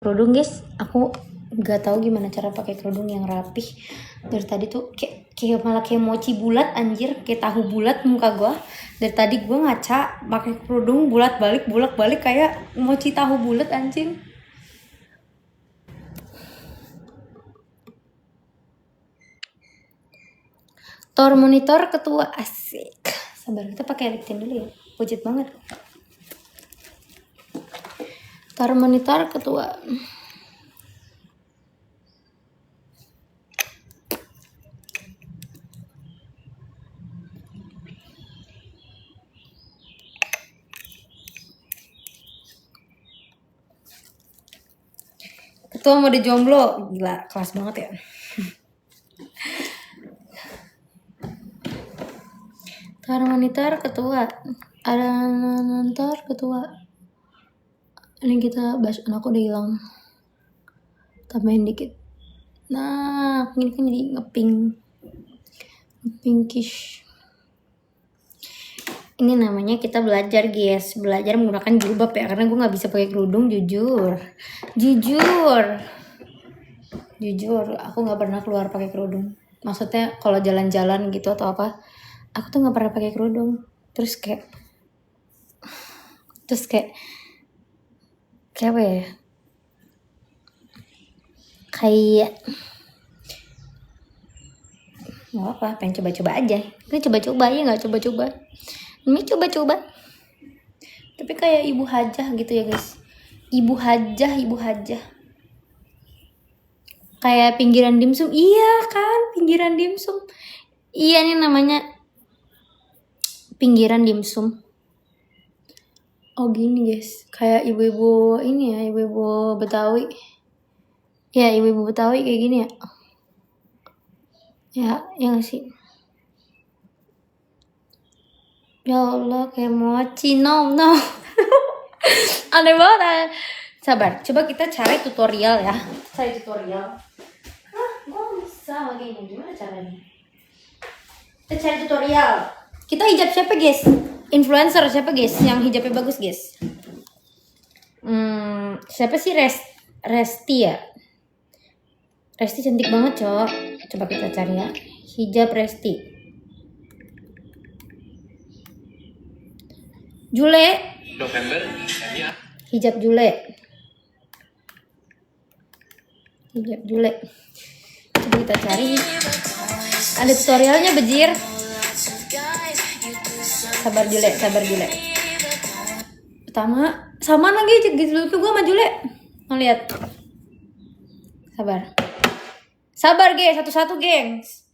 Kerudung guys, aku nggak tahu gimana cara pakai kerudung yang rapih. Dari tadi tuh kayak malah kayak mochi bulat anjir, kayak tahu bulat muka gua. Dari tadi gua ngaca pakai kerudung bulat balik kayak mochi tahu bulat anjing. Tor monitor ketua asik. Sabar, kita pakai lip tint dulu ya. Pucet banget. Tor monitor ketua. Ketua mode jomblo, gila kelas banget ya. Tar monitor ketua, ada monitor ketua. Ini kita bahas anakku udah hilang. Tambahin dikit. Nah, ini kan jadi ngepinkish. Ini namanya kita belajar guys, belajar menggunakan jilbab ya, karena gue nggak bisa pakai kerudung jujur, aku nggak pernah keluar pakai kerudung. Maksudnya kalau jalan-jalan gitu atau apa, aku tuh nggak pernah pakai kerudung. Terus kayak apa ya? Kayak nggak apa, pengen coba-coba aja. Ini coba-coba ya, nggak coba-coba. Ini coba-coba. Tapi kayak ibu hajah gitu ya guys. Ibu hajah. Kayak pinggiran dimsum. Iya kan, pinggiran dimsum. Iya, ini namanya pinggiran dimsum. Oh gini guys, kayak ibu-ibu ini ya, ibu-ibu Betawi. Ya, ibu-ibu Betawi kayak gini ya. Ya nggak sih? Ya Allah, kayak mochi, no. Aneh banget. Sabar, coba kita cari tutorial ya. Gua bisa lagi ini, gimana caranya? Kita cari tutorial. Kita hijab siapa guys? Influencer siapa guys? Yang hijabnya bagus guys? Siapa sih Resti ya? Resti cantik banget cok. Coba kita cari ya. Hijab Resti. Jule. November. Hijab Jule. Coba kita cari. Ada tutorialnya bejir. Sabar Jule. Pertama, sama lagi gitu gue sama Jule. Mau lihat. Sabar gengs, satu-satu gengs.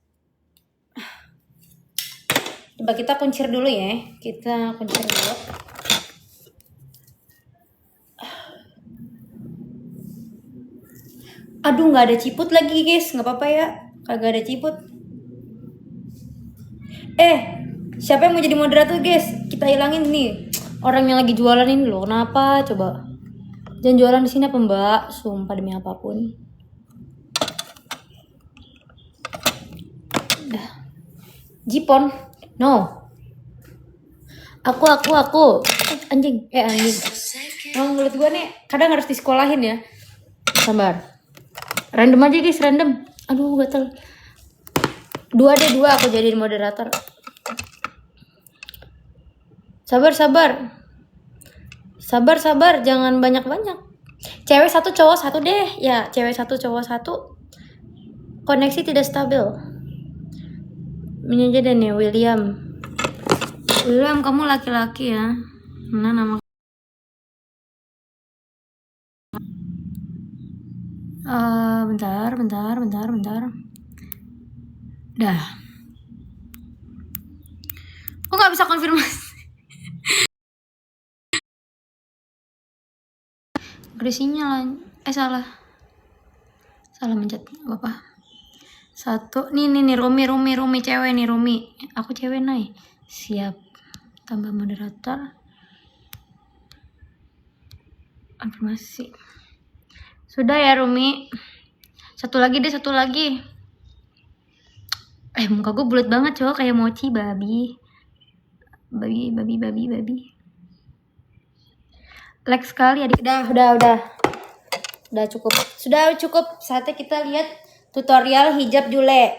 Coba kita kuncir dulu ya. Aduh, nggak ada ciput lagi guys, nggak apa-apa ya, kagak ada ciput. Siapa yang mau jadi moderator guys? Kita hilangin nih orang yang lagi jualan ini loh. Kenapa coba? Jangan jualan di sini apa mbak? Sumpah demi apapun. Jipon, no. Aku. Anjing. Mau mulut gue nih, kadang harus disekolahin ya. Sabar. Random aja guys, random. Aduh, gatel. Dua aku jadi moderator. Sabar. Jangan banyak-banyak. Cewek satu, cowok satu deh. Ya, cewek satu, cowok satu. Koneksi tidak stabil. Ini aja deh nih, William, kamu laki-laki ya. Mana nama? Bentar. Dah. Kok nggak bisa konfirmasi? Agresinya lah. Salah mencet. Apa? Satu. Nih Rumi cewek nih, Rumi. Aku cewek nih. Siap. Tambah moderator. Konfirmasi. Sudah ya Rumi. Satu lagi. Muka gue bulat banget cowok, kayak mochi babi. Like sekali adik. Udah. Sudah cukup. Saatnya kita lihat tutorial hijab Jule.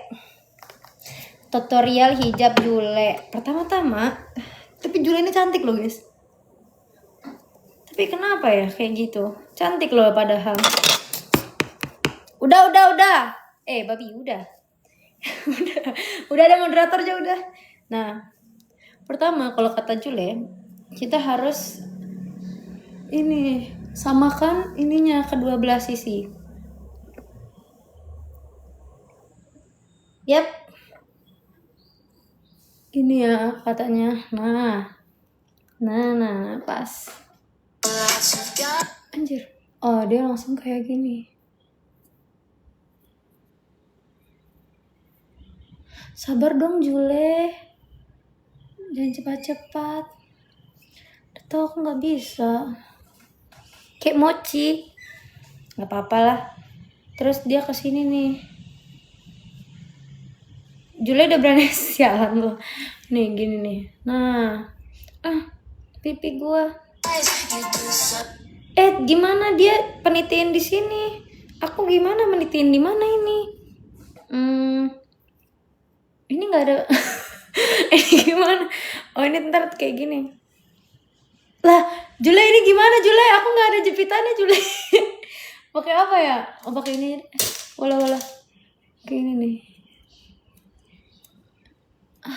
Pertama-tama, tapi Jule ini cantik loh guys. Tapi kenapa ya kayak gitu? Cantik loh padahal. Udah. Babi udah. udah ada moderator aja udah. Nah, pertama kalau kata Jule, kita harus ini samakan ininya kedua belah sisi. Yap. Ini ya katanya. Nah, pas. Anjir. Oh, dia langsung kayak gini. Sabar dong Jule. Jangan cepat-cepat. Tahu aku nggak bisa. Kayak mochi. Nggak apa-apa lah. Terus dia kesini nih. Jule udah berani sialan loh. Nih gini nih. Nah. Pipi gua. Gimana dia penitiin di sini? Aku gimana menitiin di mana ini? Ini nggak ada. Ini gimana? Oh ini ntar kayak gini. Lah, Jule ini gimana Jule? Aku nggak ada jepitannya Jule. Pakai apa ya? Oh pakai ini. Wala. Kayak ini nih.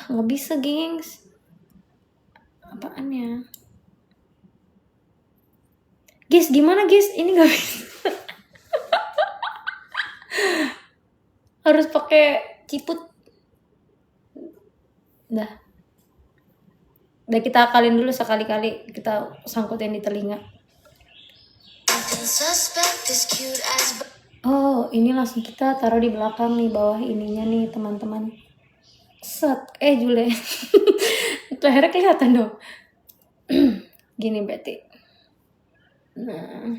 Nggak bisa gengs. Apaan ya? Guys, gimana guys? Ini nggak bisa. Harus pakai ciput. Udah kita akalin dulu sekali-kali, kita sangkutin di telinga. Oh, ini langsung kita taruh di belakang nih, bawah ininya nih teman-teman. Set, Jule. Lehernya kelihatan dong. Gini berarti. Nah.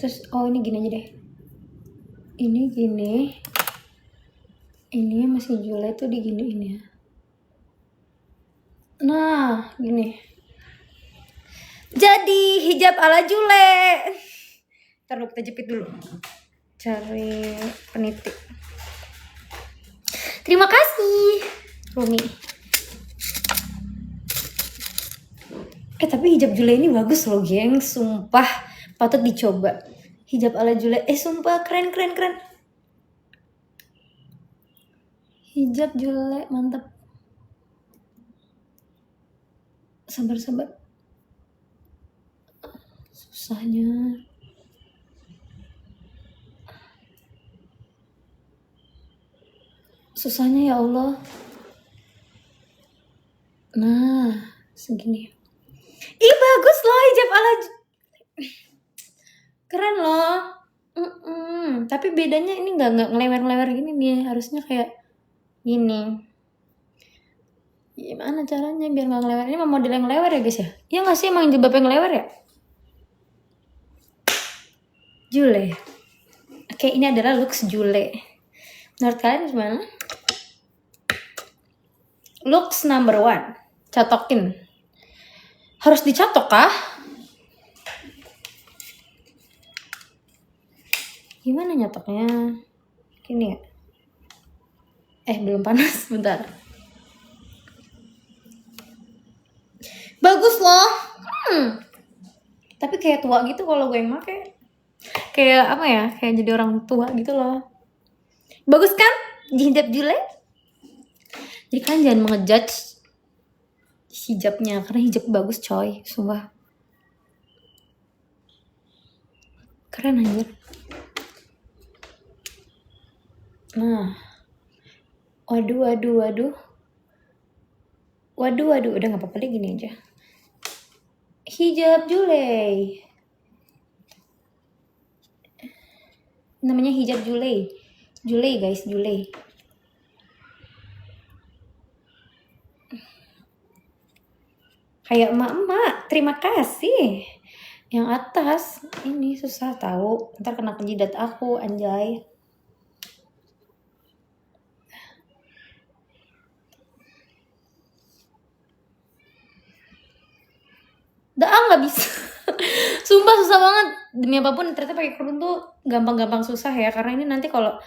Terus ini gini aja deh. Ini gini. Ini masih Jule tuh diginiin ya. Nah, gini. Jadi hijab ala Jule. Ntar kita jepit dulu. Cari peniti. Terima kasih, Rumi. Tapi hijab Jule ini bagus loh, geng. Sumpah, patut dicoba. Hijab ala Jule. Sumpah keren. Hijab Jule, mantap. Sabar. Susahnya ya Allah. Nah, segini. Bagus loh hijab ala. Keren loh. Tapi bedanya ini nggak ngelewer gini nih. Harusnya kayak gini. Gimana caranya biar nggak ngelewer? Ini mau model yang ngelewer ya guys ya? Iya nggak sih emang jilbab yang ngelewer ya? Jule. Oke, ini adalah looks Jule. Menurut kalian gimana? Looks number 1. Catokin. Harus dicatok kah? Gimana nyatoknya? Gini ya? Belum panas, bentar. Bagus loh. Tapi kayak tua gitu kalau gue yang make. Kayak apa ya? Kayak jadi orang tua gitu loh. Bagus kan? Hijab Jule? Jadi kalian jangan mengejudge hijabnya, karena hijab bagus coy, sumpah. Keren anjir. Nah. Waduh. Udah gak apa-apa deh gini aja. Hijab Jule. Namanya hijab Jule. Jule guys, Jule. Kayak emak-emak, terima kasih. Yang atas, ini susah tahu. Ntar kena ke jidat aku, anjay. nggak bisa. Sumpah susah banget. Demi apapun ternyata pakai kerudung tuh gampang-gampang susah ya, karena ini nanti kalau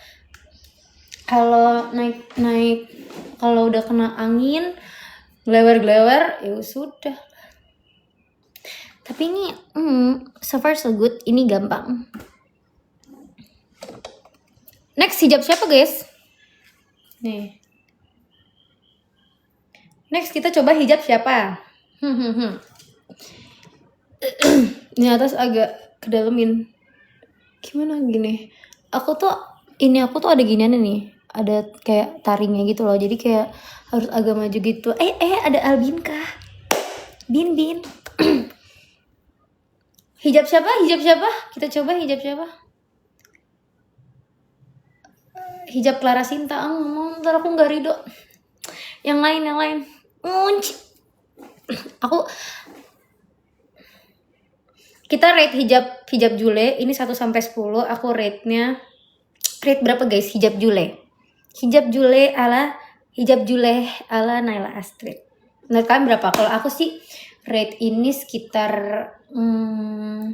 naik kalau udah kena angin glewer ya sudah. Tapi ini so far so good, ini gampang. Next hijab siapa guys? Nih. Next kita coba hijab siapa? Ini atas agak kedalamin. Gimana gini? Aku tuh ada giniannya nih. Ada kayak taringnya gitu loh. Jadi kayak harus agak maju gitu. Ada Albinka. Bin. Hijab siapa? Kita coba hijab siapa? Hijab Clara Sinta. Ntar aku nggak ridho. Yang lain. Kita rate hijab Jule ini 1 sampai 10. Aku rate berapa guys? Hijab Jule ala Naila Astrid. Menurut kalian berapa? Kalau aku sih rate ini sekitar 6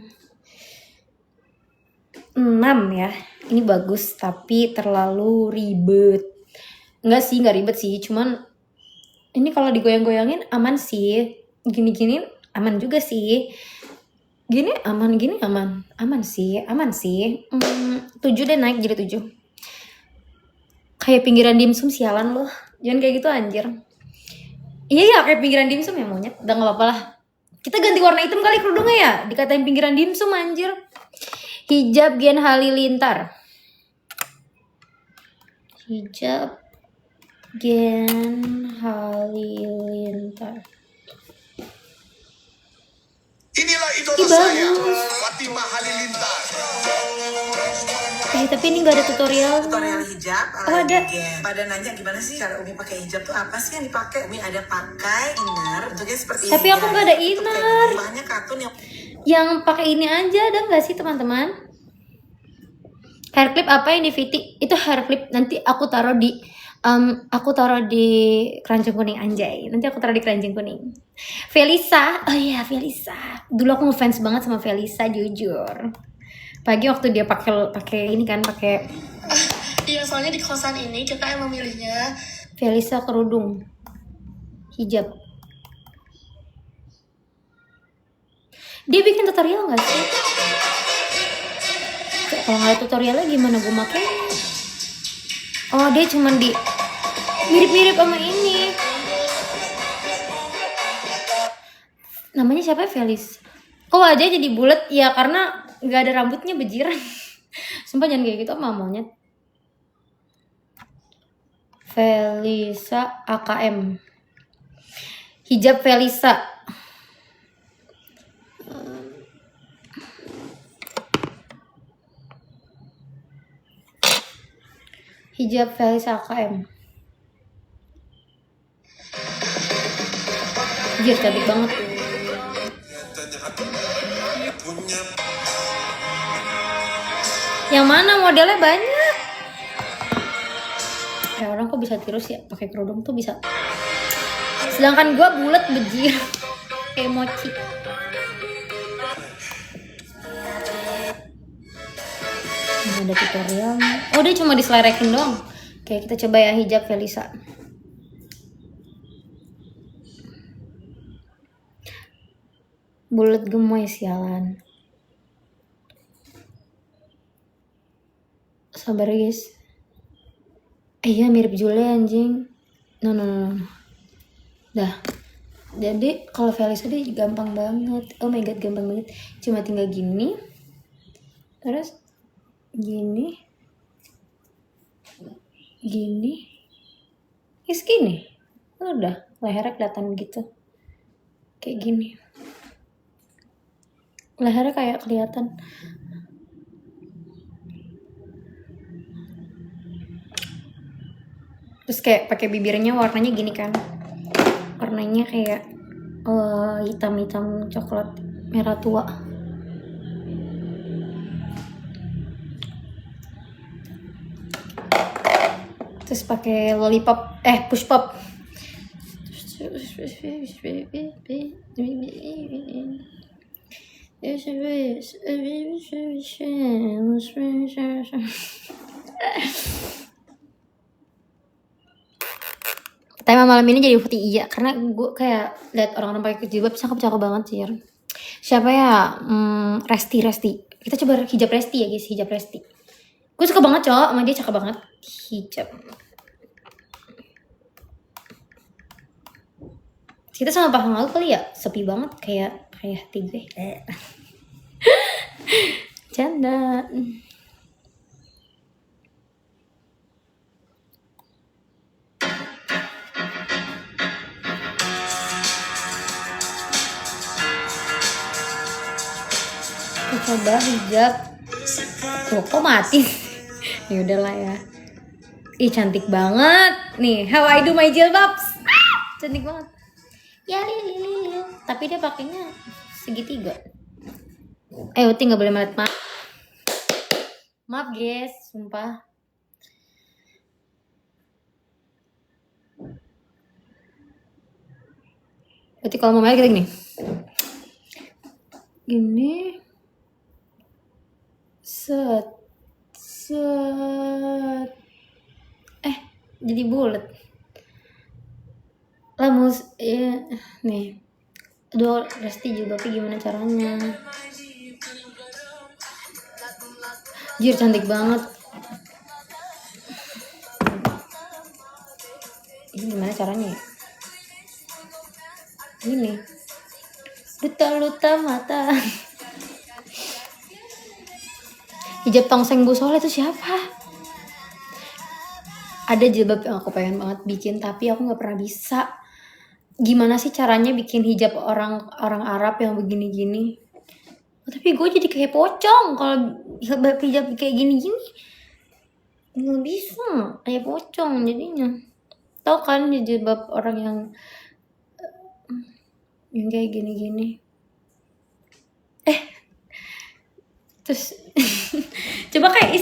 ya. Ini bagus tapi terlalu ribet. Enggak ribet sih, cuman ini kalau digoyang-goyangin aman sih. Gini aman juga sih. Gini aman sih. 7 deh, naik jadi 7. Kayak pinggiran dimsum, sialan loh. Jangan kayak gitu anjir. Iya kayak pinggiran dimsum ya monyet. Udah gak apa-apa lah. Kita ganti warna hitam kali kerudungnya ya. Dikatain pinggiran dimsum anjir. Hijab Gen Halilintar. Hijab Gen Halilintar. Inilah idola saya, Fatimah Halilintar. Tapi ini gak ada tutorial. Tutorial hijab. Ada. Pada nanya gimana sih cara Umi pakai hijab tuh apa sih yang dipakai? Umi ada pakai inner, bentuknya seperti ini. Tapi aku gak ada inner. Bahannya katun yang pakai ini aja, ada nggak sih teman-teman? Hair clip apa yang di Viti? Itu hair clip nanti aku taruh di keranjang kuning, anjay. Nanti aku taruh di keranjang kuning. Felisa, oh iya Felisa. Dulu aku ngefans banget sama Felisa, jujur. Pagi waktu dia pakai ini kan, pakai. Iya, soalnya di kosan ini kita yang memilihnya. Felisa kerudung, hijab. Dia bikin tutorial nggak sih? Kalau nggak ada tutorialnya gimana gue pakai? Oh, dia cuman di mirip-mirip sama ini. Namanya siapa ya, Felis? Kok wajahnya jadi bulat? Ya karena nggak ada rambutnya, bejiran. Sumpah jangan kayak gitu sama monyet. Felisa AKM. Hijab Felisa. Hijab Felisa AKM. Anjir, cantik banget. Yang mana modelnya banyak? Ya orang kok bisa tirus ya pakai kerudung tuh bisa. Sedangkan gue bulat bejir kayak mochi. Ini ada tutorialnya. Oh, dia cuma diselerekin doang. Oke, kita coba ya hijab Felisa. Bulat gemoy sialan. Sabar ya guys. Iya mirip Jule anjing. No. Dah. Jadi kalau Felisa dia gampang banget. Oh my god, gampang banget. Cuma tinggal gini. Terus gini. Gini. Udah, lehernya kelihatan gitu. Kayak gini. Lehernya kayak kelihatan. Terus kayak pakai bibirnya warnanya gini kan. Warnanya kayak hitam-hitam coklat merah tua. Terus pakai lollipop, push pop. Tema malam ini jadi putih iya karena gue kayak lihat orang-orang pakai jilbab cakep-cakep banget sih. Siapa ya? Resti. Kita coba hijab Resti ya guys, hijab Resti. Gue suka banget cowok sama dia, cakep banget. Hijab. Kita sama Pak Hangal kali ya, sepi banget kayak hati gue. Canda. Coba hijab. Tuh, kok mati? Ya udahlah ya. Ih, cantik banget. Nih, how I do my jilbabs. Cantik banget. Ya lili. Tapi dia pakainya segitiga. Uti nggak boleh melihat, maaf guys, sumpah. Berarti kalau mau melihat kita gini. Set. Jadi bulat. Nih. Aduh, Resti juga tapi gimana caranya? Jir, cantik banget. Ini gimana caranya ya? Ini. Luta mata. Hijab tongseng Bu Soleh itu siapa? Ada jilbab yang aku pengen banget bikin tapi aku nggak pernah bisa. Gimana sih caranya bikin hijab orang Arab yang begini-gini? Tapi gue jadi kayak pocong kalau hijab kayak gini-gini. Nggak bisa, kayak pocong jadinya. Tau kan jilbab orang yang kayak gini-gini. Terus coba kayak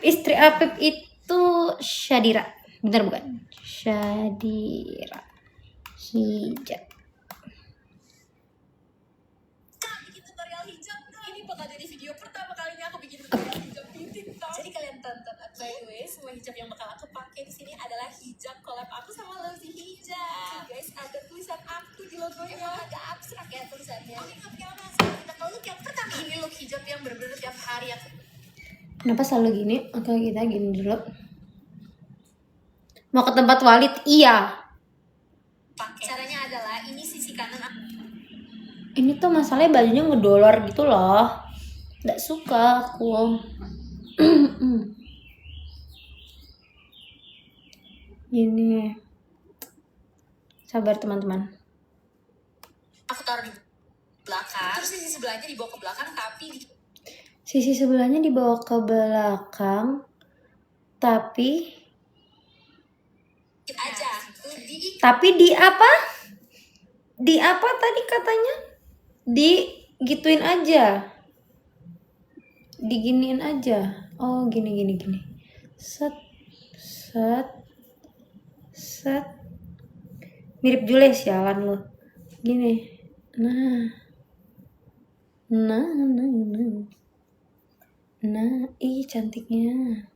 istri Apip itu Syadira, bener bukan? Syadira hijab. Bikin tutorial hijab. Ini bakal jadi video pertama kalinya aku bikin tutorial hijab di TikTok. Jadi kalian tonton. By the way, semua hijab yang bakal aku pakai di sini adalah hijab collab aku sama Lowzy Hijab. Guys, ada tulisan aku di logonya. Emang agak abstrak ya tulisannya. Oke, kita ke look yang pertama. Ini look hijab yang bener-bener tiap hari aku. Kenapa selalu gini? Oke, kita gini dulu. Mau ke tempat Walid? Iya. Pakai. Caranya adalah ini sisi kanan aku. Ini tuh masalahnya bajunya ngedolor gitu loh. Nggak suka aku. Gini. Sabar teman-teman. Aku taruh di belakang. Terus sisi sebelahnya dibawa ke belakang Sisi sebelahnya dibawa ke belakang, tapi aja. Tapi di apa? Di apa tadi katanya? Digituin aja. Diginiin aja. Oh, gini. Set. Mirip Jules sialan lo. Gini. Nah, ih cantiknya.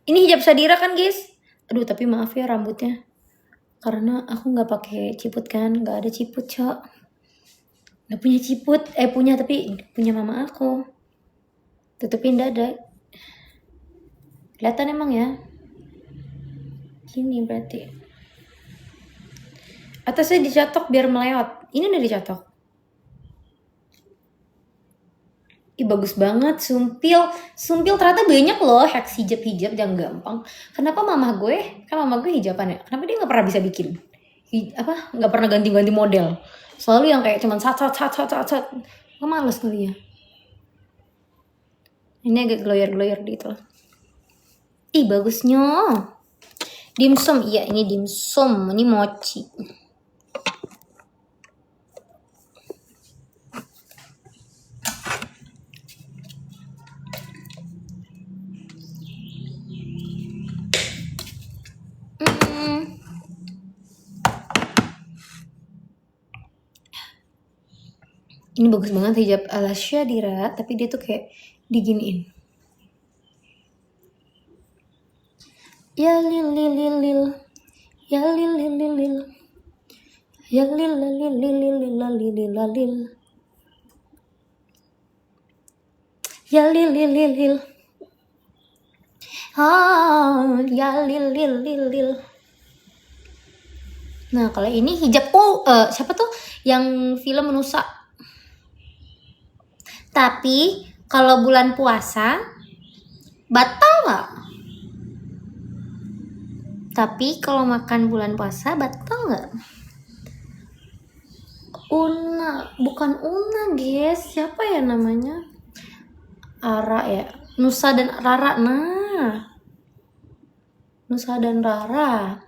Ini hijab Sadira kan guys? Aduh tapi maaf ya rambutnya. Karena aku nggak pakai ciput kan, nggak ada ciput cok. Nggak punya ciput, punya tapi punya mama aku. Tutupin dada. Kelihatan emang ya? Gini berarti. Atasnya dicatok biar melewat. Ini udah dicatok. Ih bagus banget, sumpil ternyata banyak loh hacks hijab yang gampang. Kenapa mama gue, kan mama gue hijaban ya, kenapa dia nggak pernah bisa bikin nggak pernah ganti model, selalu yang kayak cuman sat, nggak males kali ya. Ini agak gloyer gitu loh. Ih bagusnya, dimsum, iya ini dimsum, ini mochi. Ini bagus banget hijab ala Syadira, tapi dia tuh kayak diginiin. Ya lil lil lil lil. Ya lil lil lil lil. Ya lil lil lil lil lil lil lil lil. Ya lil lil lil lil. Ya lil lil lil lil. Nah, kalau ini hijab siapa tuh yang film Nusa? Tapi kalau bulan puasa batal nggak? Tapi kalau makan bulan puasa batal nggak? Bukan Una guys, siapa ya namanya? Ara ya, Nusa dan Rara. Nah, Nusa dan Rara.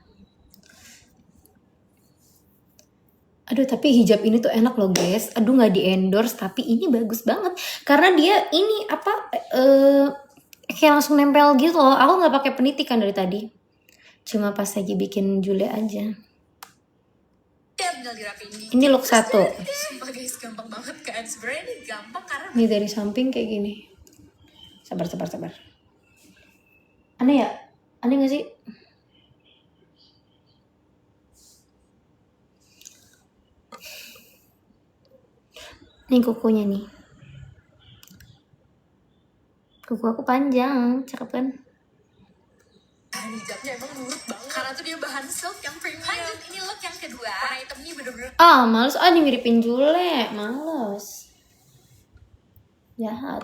Aduh, tapi hijab ini tuh enak loh guys. Aduh, nggak di endorse, tapi ini bagus banget karena dia ini kayak langsung nempel gitu loh. Aku nggak pakai peniti kan dari tadi, cuma pas lagi bikin jule aja. Tinggal dirapiin dikit. Ini look 1. Sumpah guys, gampang banget kan. Sebenarnya ini gampang karena Ini dari samping kayak gini. Sabar. Aneh ya? Aneh gak sih? Nih kukunya nih. Kuku aku panjang, cakep kan? bahan hijabnya emang nurut banget. Karena tuh dia bahan silk yang premium. Lanjut, ini look yang kedua. Warna hitamnya bener-bener Males dimiripin Jule, males. Jahat.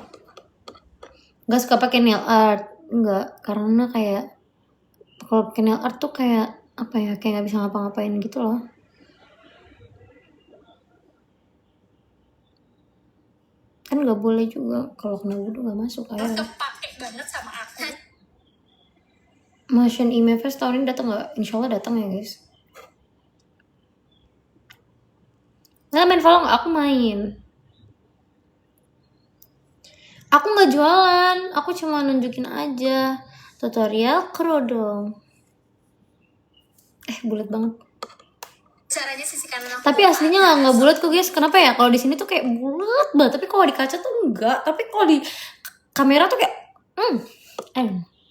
Gak suka pakai nail art, enggak, karena kayak kalau pakai nail art tuh kayak apa ya, kayak nggak bisa ngapa-ngapain gitu loh. Kan nggak boleh juga kalau kena wudhu nggak masuk air. kepake banget sama aku. Motion IMF tahun ini datang nggak? Insya Allah datang ya guys. Nggak main follow nggak? Aku main. Aku nggak jualan, aku cuma nunjukin aja tutorial kerudung. Bulat banget. Caranya sisi kanan aku. Tapi aslinya nggak bulat kok guys. Kenapa ya? Kalau di sini tuh kayak bulat banget, tapi kalau di kaca tuh enggak. Tapi kalau di kamera tuh kayak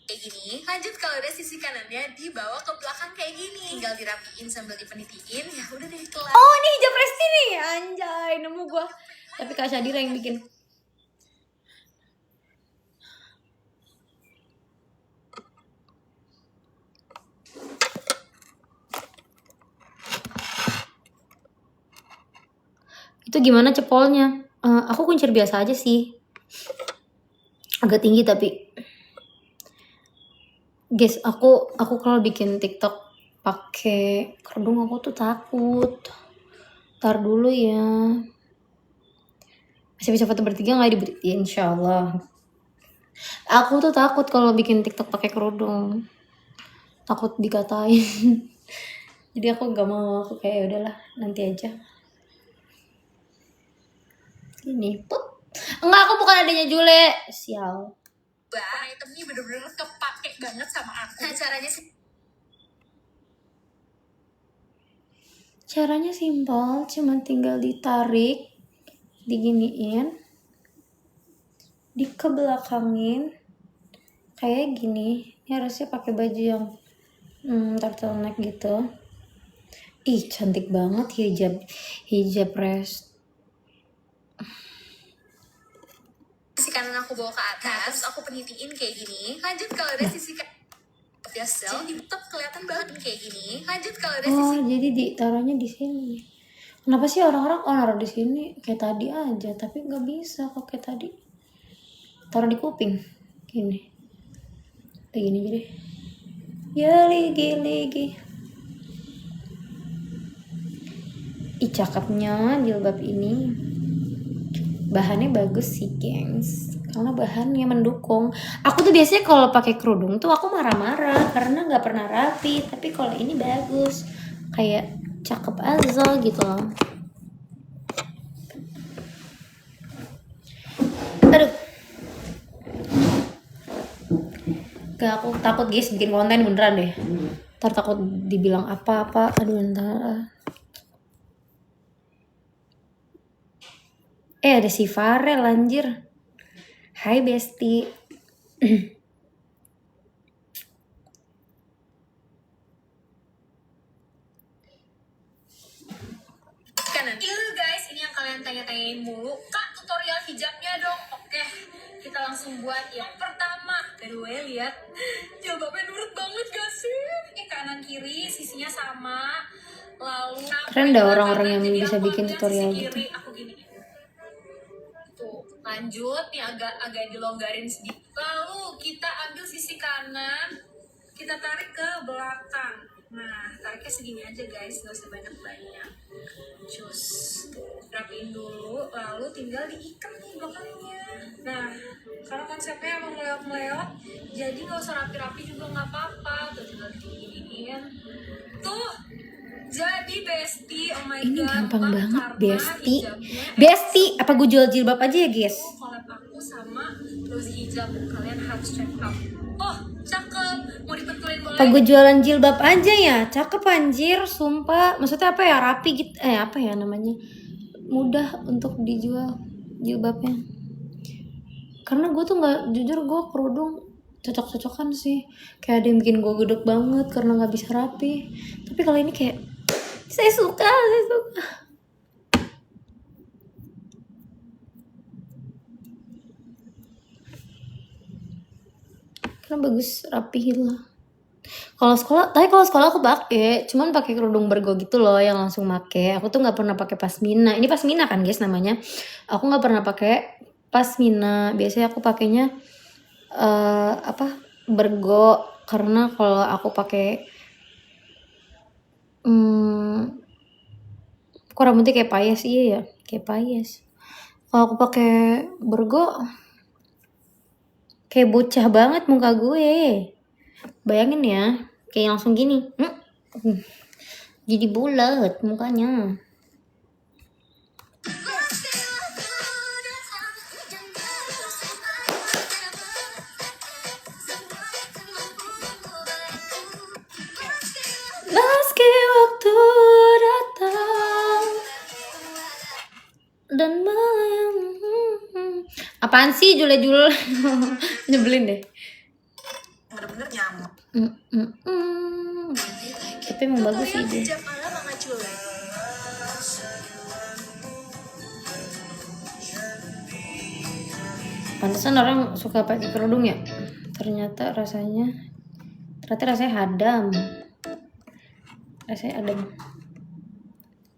Kayak gini. Lanjut, kalau udah sisi kanannya dibawa ke belakang kayak gini. Tinggal dirapiin sambil dipenitiin. Ya udah deh, kelar. Oh, ini hijab Resti nih. Anjay, nemu gua. Tapi Kak Syadira yang bikin. Itu gimana cepolnya? Aku kuncir biasa aja sih. Agak tinggi tapi. Guys, aku kalau bikin TikTok pakai kerudung aku tuh takut. Ntar dulu ya. Masih bisa foto bertiga nggak diberi? Insya Allah. Aku tuh takut kalau bikin TikTok pakai kerudung. Takut dikatain. Jadi aku nggak mau. Aku kayak udahlah, nanti aja. Ini put. Enggak, aku bukan adanya Jule. Sial. Warna hitamnya bener-bener kepake banget sama aku. Nah, Caranya simpel, cuma tinggal ditarik, diginiin, dikebelakangin, kayak gini. Ini harusnya pakai baju yang turtleneck gitu. Ih, cantik banget hijab rest. sisi kanan aku bawa ke atas, terus aku penitiin kayak gini. Lanjut, kalau udah sisi jadi tetap kelihatan banget kayak gini. Lanjut, kalau udah sisi Jadi ditaruhnya di sini. Kenapa sih orang-orang naruh di sini kayak tadi aja, tapi nggak bisa kok kayak tadi. Taruh di kuping, gini. Kayak gini jadi. Ya ligi. Ih, cakepnya jilbab ini. Bahannya bagus sih gengs, karena bahannya mendukung. Aku tuh biasanya kalau pakai kerudung tuh aku marah-marah karena nggak pernah rapi, tapi kalau ini bagus, kayak cakep aja gitu loh. Aduh, aku takut guys bikin konten beneran deh. Ntar takut dibilang apa-apa. Aduh ntar. Ada si Farel anjir. Hai Besti. Kanan. Guys, ini yang kalian tanya-tanyain mulu. Kak, tutorial hijabnya dong. Oke, kita langsung buat yang pertama. By the way, lihat jilbabnya nurut banget gak sih? Ini kanan kiri, sisinya sama. Lalu Keren dah orang-orang yang jadi bisa aku bikin ambil tutorial sisi gitu. kiri, aku gini. Tuh, lanjut nih agak dilonggarin sedikit. Lalu kita ambil sisi kanan, kita tarik ke belakang. Nah, tariknya segini aja guys, nggak usah banyak-banyak. Cus, rapiin dulu, lalu tinggal diikat nih belakangnya. Nah, karena konsepnya emang meleot-meleot, jadi nggak usah rapi-rapi juga nggak apa-apa. Tuh tinggal diginiin. Tuh, jadi Besti, oh my Ini god, gampang Bang, banget karena Besti. hijabnya Besti, apa gue jual jilbab aja ya guys? collab aku sama Rosy Hijab, kalian harus check out. Oh, cakep, mau dibetulin boleh? Apa gue jualan jilbab aja ya? Cakep anjir, sumpah. Maksudnya apa ya, rapi gitu. Apa ya namanya? Mudah untuk dijual jilbabnya. Karena gue tuh nggak, jujur gue kerudung cocok-cocokan sih. Kayak ada yang bikin gue gedek banget karena nggak bisa rapi. Tapi kalau ini kayak saya suka. Karena bagus, rapi lah. Kalau sekolah aku pakai, cuman pakai kerudung bergo gitu loh yang langsung make. Aku tuh nggak pernah pakai pasmina. Ini pasmina kan guys namanya. Aku nggak pernah pakai pasmina. Biasanya aku pakainya bergo, karena kalau aku pakai kok rambutnya kayak payas. Iya ya, kayak payas. Kalau aku pakai bergo kayak bocah banget muka gue. Bayangin ya, kayak langsung gini. Jadi bulat mukanya. Meski waktu datang dan melayang. Apaan sih jule-jule? Nyebelin deh. Bener-bener nyamuk. Tapi emang bagus sih dia. Hijab ala Mama Jule. Pantesan orang suka pakai kerudung ya. Ternyata rasanya hadam. Rasanya adem.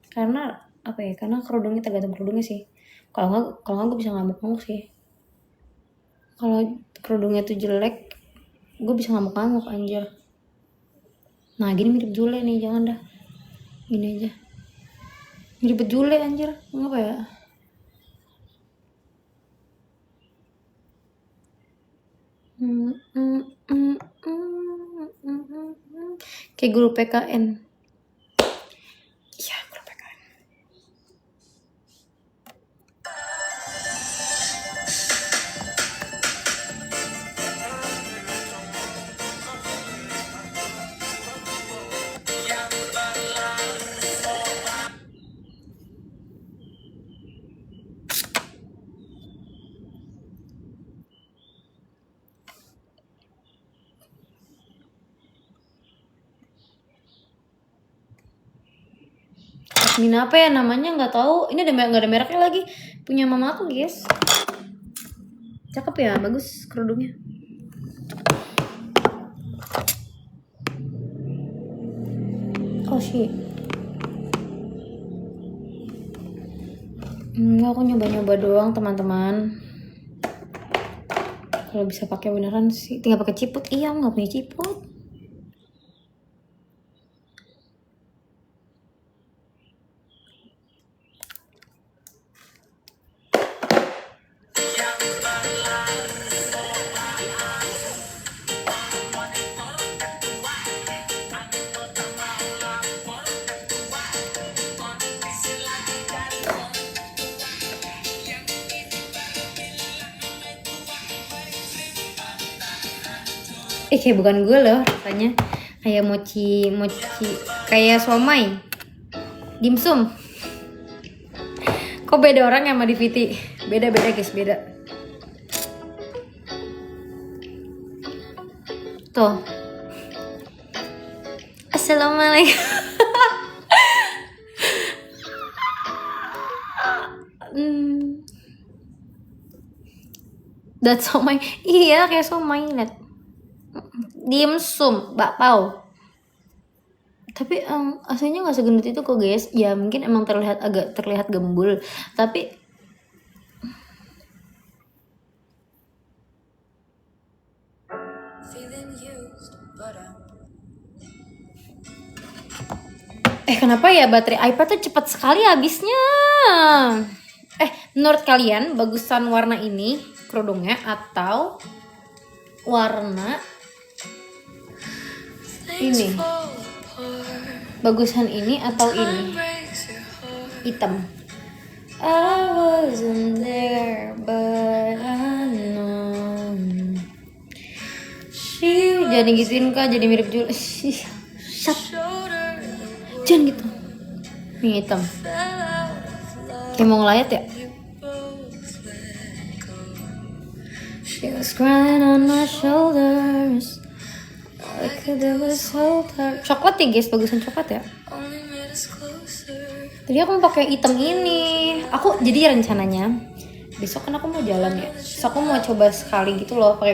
Karena apa ya? Karena kerudungnya tergantung kerudungnya sih. Kalau nggak gue bisa ngamuk-ngamuk sih. Kalau kerudungnya tuh jelek, gue bisa ngamuk-ngamuk anjir. Nah gini mirip Jule nih, jangan dah. Gini aja. Mirip Jule anjir. Ngapa ya? Kayak guru PKN. Iya, guru PKN. Pasmina apa ya namanya, nggak tahu. Ini nggak ada mereknya lagi. Punya mama aku guys. Cakep ya, bagus kerudungnya. Oh shit. Aku nyoba-nyoba doang teman-teman. Kalau bisa pakai beneran sih, tinggal pakai ciput. Iya, nggak punya ciput. Kayak bukan gue loh rasanya. Kayak mochi kayak somai, dimsum. Kok beda orang sama di VT? Beda guys, beda. Tuh. Assalamualaikum. That's somai. Iya, kayak somai, lihat. Dimsum, bakpao. Tapi aslinya nggak segendut itu kok guys. Ya mungkin emang agak terlihat gembul. Tapi kenapa ya baterai iPad tuh cepat sekali habisnya? Menurut kalian bagusan warna ini kerudungnya atau warna ini? Bagusan ini atau ini? Hitam. I wasn't there but I know. Jangan gituin Kak, jadi mirip Jul. Jangan gitu. Ini hitam. Kayak mau ngelayat ya? She was crying on my shoulders. I could have hold her. Coklat ya guys, bagusan coklat ya. Tadi aku mau pakai hitam ini. Aku jadi rencananya besok kan aku mau jalan ya. Terus aku mau coba sekali gitu loh pakai.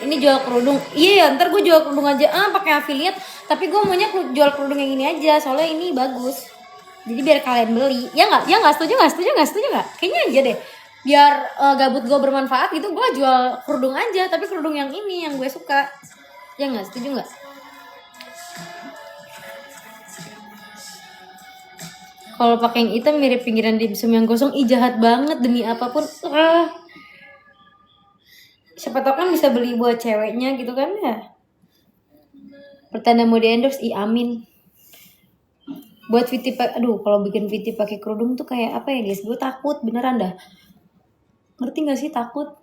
Ini jual kerudung. Iya ya, ntar gue jual kerudung aja. Pakai affiliate. Tapi gue maunya jual kerudung yang ini aja. Soalnya ini bagus. Jadi biar kalian beli. Ya nggak? Ya nggak? Setuju nggak? Kayaknya aja deh. Biar gabut gue bermanfaat gitu. Gue jual kerudung aja. Tapi kerudung yang ini yang gue suka. Ya nggak? Setuju nggak? Kalau pakai yang hitam mirip pinggiran dimsum yang gosong. Ih jahat banget demi apapun. Siapa tau kan bisa beli buat ceweknya gitu kan ya. Pertanda mau di endorse, amin. Buat VT kalau bikin VT pakai kerudung tuh kayak apa ya guys? Gue takut beneran dah. Ngerti gak sih takut?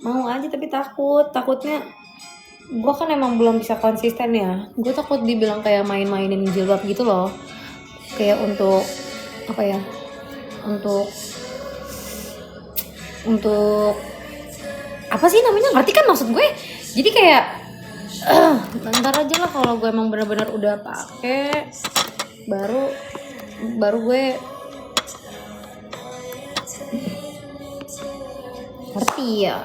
Mau aja tapi takutnya. Gue kan emang belum bisa konsisten ya. Gue takut dibilang kayak main-mainin jilbab gitu loh. Kayak untuk apa ya? Untuk apa sih namanya, ngerti kan maksud gue? Jadi kayak bentar aja lah kalau gue emang benar-benar udah pakai baru gue ngerti ya.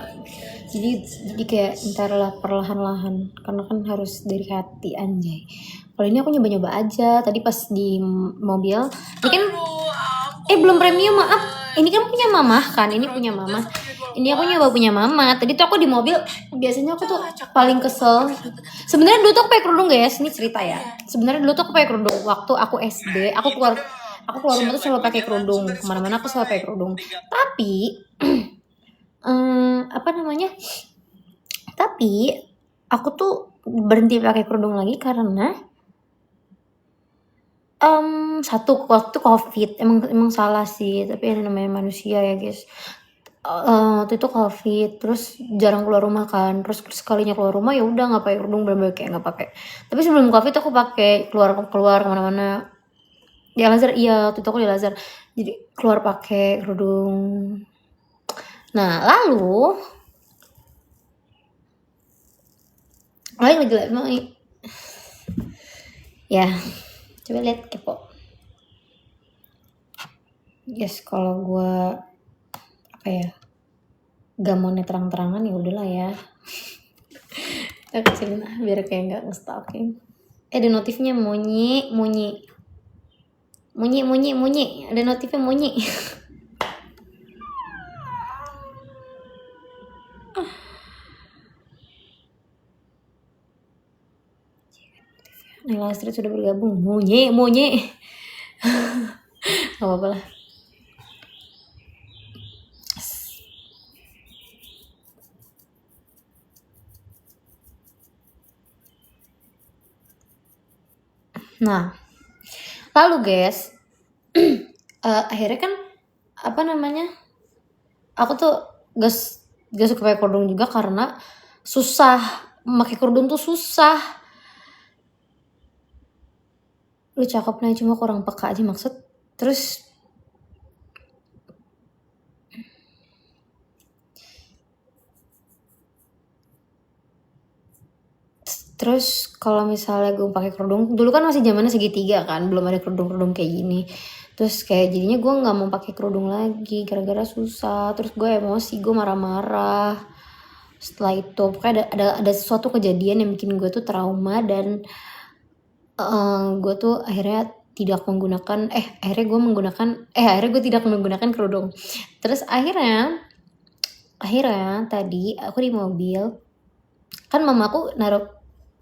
Jadi kayak ntar lah perlahan-lahan, karena kan harus dari hati anjay. Kalau ini aku nyoba-nyoba aja. Tadi pas di mobil, ini kan belum premium, maaf. Ini kan punya mama kan, ini punya mama. Ini aku nyoba punya mama. Tadi tuh aku di mobil, biasanya aku tuh paling kesel. Sebenarnya dulu tuh aku pakai kerudung guys, ini cerita ya. Sebenarnya dulu tuh aku pakai kerudung waktu aku SD, aku keluar rumah tuh selalu pakai kerudung. Kemana-mana aku selalu pakai kerudung. Tapi apa namanya? Tapi aku tuh berhenti pakai kerudung lagi karena satu waktu COVID, emang salah sih, tapi ini namanya manusia ya guys. Waktu itu COVID, terus jarang keluar rumah kan, terus sekalinya keluar rumah ya udah nggak pakai kerudung, bener-bener kayak nggak pakai. Tapi sebelum COVID aku pakai, keluar kemana-mana. Di Al-Azhar, iya waktu itu aku di Al-Azhar, jadi keluar pakai kerudung. Nah lalu lagi ya, coba lihat kepo. Yes, kalau gue apa ya, gak mau terang-terangan ya udahlah ya. Kita kecilin lah biar kayak nggak nge-stalking. Ada notifnya munyi. Ada notifnya munyi. Naila Astrid sudah bergabung. Munyi. Gak apa-apa lah. Nah, lalu guys, akhirnya kan apa namanya? Aku tuh gak suka pakai kerudung juga karena susah. Pakai kerudung tuh susah. Lu cakep nih, cuma kurang peka aja maksud. Terus kalau misalnya gue pakai kerudung, dulu kan masih zamannya segitiga kan, belum ada kerudung kayak gini. Terus kayak jadinya gue nggak mau pakai kerudung lagi gara-gara susah. Terus gue emosi, gue marah-marah. Setelah itu pokoknya ada sesuatu kejadian yang bikin gue tuh trauma, dan gue tuh akhirnya tidak menggunakan akhirnya gue tidak menggunakan kerudung. Terus akhirnya tadi aku di mobil kan, mama aku naruh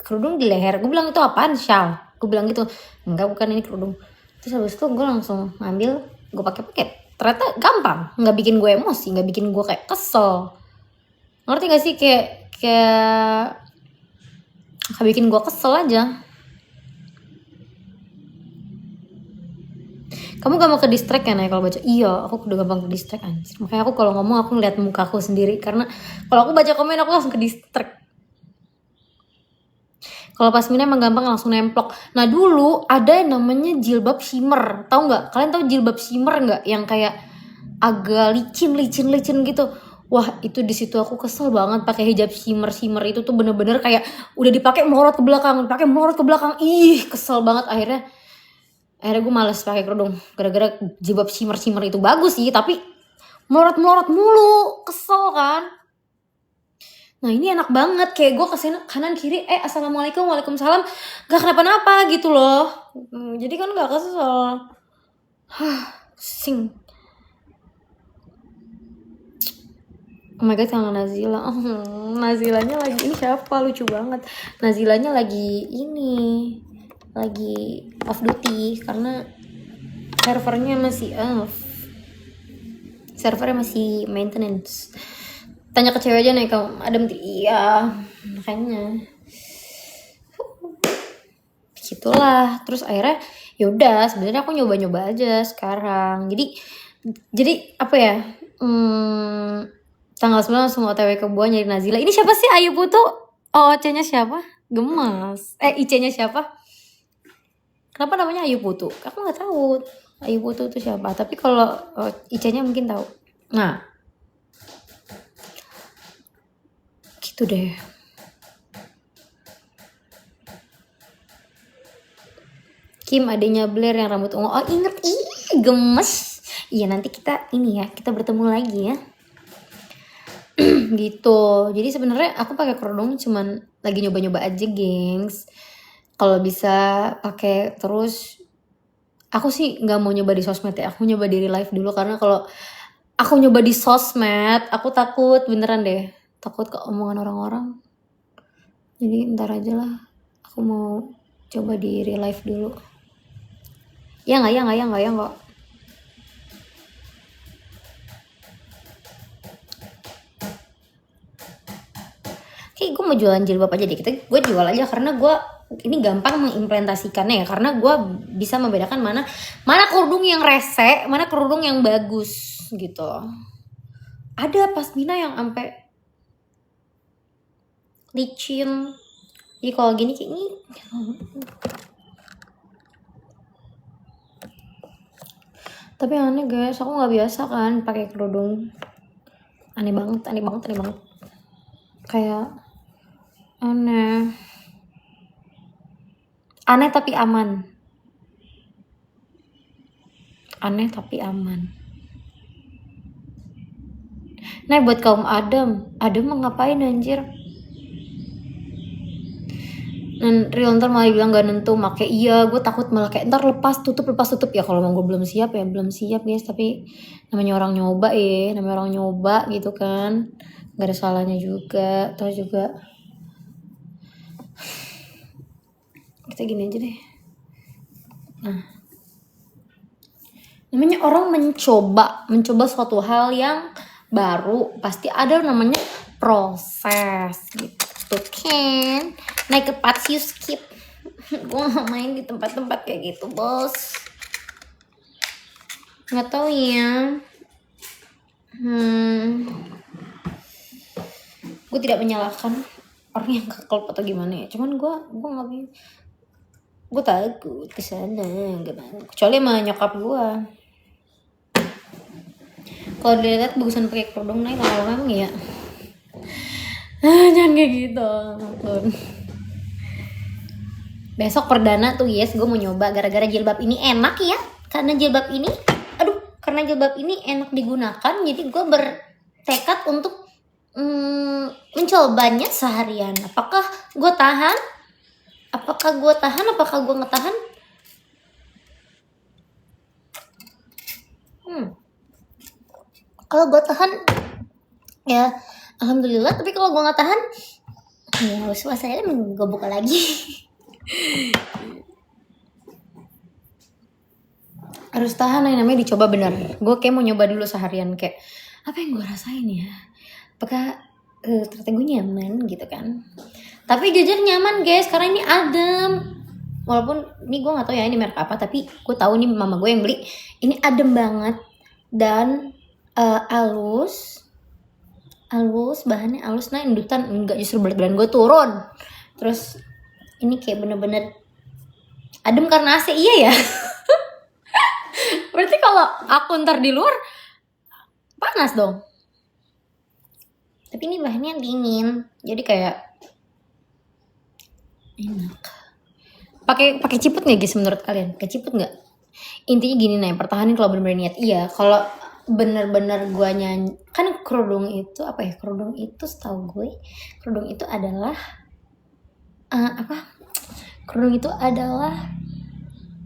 kerudung di leher. Gue bilang itu apaan, shawl? Gue bilang gitu. Enggak, bukan, ini kerudung. Terus habis itu gue langsung ambil, gue pakai. Ternyata gampang, nggak bikin gue emosi, nggak bikin gue kayak kesel. Ngerti gak sih, kayak bikin gue kesel aja. Kamu gak mau ke distract kan ya kalau baca? Iya, aku udah gampang ke distract anjir. Makanya aku kalau ngomong aku ngeliat muka aku sendiri, karena kalau aku baca komen aku langsung ke distract. Kalau Pasmina emang gampang langsung nemplok. Nah dulu ada yang namanya jilbab shimmer, tahu nggak? Kalian tahu jilbab shimmer nggak? Yang kayak agak licin gitu. Wah itu di situ aku kesel banget pakai hijab shimmer itu tuh bener-bener kayak udah dipakai melorot ke belakang. Ih kesel banget. Akhirnya gue males pakai kerudung gara-gara jilbab shimmer itu bagus sih, tapi melorot mulu, kesel kan. Nah ini enak banget, kayak gue kesini kanan kiri, assalamualaikum, waalaikumsalam, gak kenapa-napa gitu loh. Jadi kan gak kesel. Sing. Oh my god, kangen Nazila. Nazilanya lagi, ini siapa, lucu banget. Nazilanya lagi off duty karena servernya masih masih maintenance. Tanya ke cewek aja nih, kamu ada menteri? Iya, makanya gitulah. Terus akhirnya yaudah, sebenarnya aku nyoba aja sekarang. Jadi apa ya, tanggal 9 langsung OTW ke Buah nyari Nazila. Ini siapa sih Ayu Putu? OOC-nya siapa? Gemas. IC-nya siapa? Kenapa namanya Ayu Putu? Aku nggak tahu Ayu Putu itu siapa, tapi kalau IC-nya mungkin tahu. Nah gitu deh. Kim adanya Blair yang rambut ungu. Oh inget, gemes. Iya nanti kita bertemu lagi ya. gitu. Jadi sebenarnya aku pakai kerudung cuman lagi nyoba-nyoba aja, gengs. Kalau bisa pakai terus, aku sih nggak mau nyoba di sosmed ya. Aku nyoba di real life dulu karena kalau aku nyoba di sosmed, aku takut beneran deh. Takut ke omongan orang-orang. Jadi ntar aja lah. Aku mau coba di real life dulu. Ya nggak. Kayak gue mau jualan jilbab aja deh. Gue jual aja karena gue ini gampang mengimplementasikannya ya, karena gue bisa membedakan mana kerudung yang rese, mana kerudung yang bagus gitu. Ada pasmina yang sampai licin. Jadi kalau gini kayak ini. Tapi aneh guys, aku nggak biasa kan pakai kerudung. Aneh banget. Kayak aneh tapi aman. Nah buat kaum Adam mau ngapain anjir? Dan real ntar malah bilang gak nentu, make iya gue takut malah kayak ntar lepas tutup ya. Kalau mau gue belum siap guys, tapi namanya orang nyoba gitu kan, gak ada salahnya juga. Terus juga kita gini aja deh. Nah, namanya orang mencoba suatu hal yang baru, pasti ada namanya proses gitu kan. Naik ke parts you skip. Gue gak main di tempat-tempat kayak gitu bos. Gak tahu ya. Gue tidak menyalahkan orang yang gagal atau gimana ya. Cuman gue gak bisa. Gue takut kesana gak mau. Kecuali sama nyokap gue. Kalau dilihat bagusan pakai kerudung naik lama-lama emang ya. Jangan kayak gitu. Ampun. Besok perdana tuh yes, gue mau nyoba gara-gara jilbab ini enak ya. Karena jilbab ini enak digunakan, jadi gue bertekad untuk mencobanya seharian. Apakah gue tahan? Apakah gue nggak tahan? Kalau gue tahan, ya alhamdulillah. Tapi kalau gue nggak tahan, ya saya gue buka lagi. Harus tahan, yang namanya dicoba bener. Gue kayak mau nyoba dulu seharian, kayak apa yang gue rasain ya, apakah ternyata gue nyaman gitu kan. Tapi jujur nyaman guys, karena ini adem. Walaupun ini gue gak tahu ya ini merek apa, tapi gue tahu nih mama gue yang beli. Ini adem banget dan halus, bahannya halus. Nah indutan enggak, justru berat badan gue turun. Terus ini kayak bener-bener adem karena AC. Iya ya. Berarti kalau aku ntar di luar panas dong. Tapi ini bahannya dingin, jadi kayak enak. Pakai ciput nggak guys menurut kalian? Pakai ciput nggak? Intinya gini nih, pertahanin kalau bener-bener niat. Iya, kalau bener-bener gue nyanyi kan kerudung itu apa ya? Kerudung itu setahu gue, kerudung itu adalah Kerudung itu adalah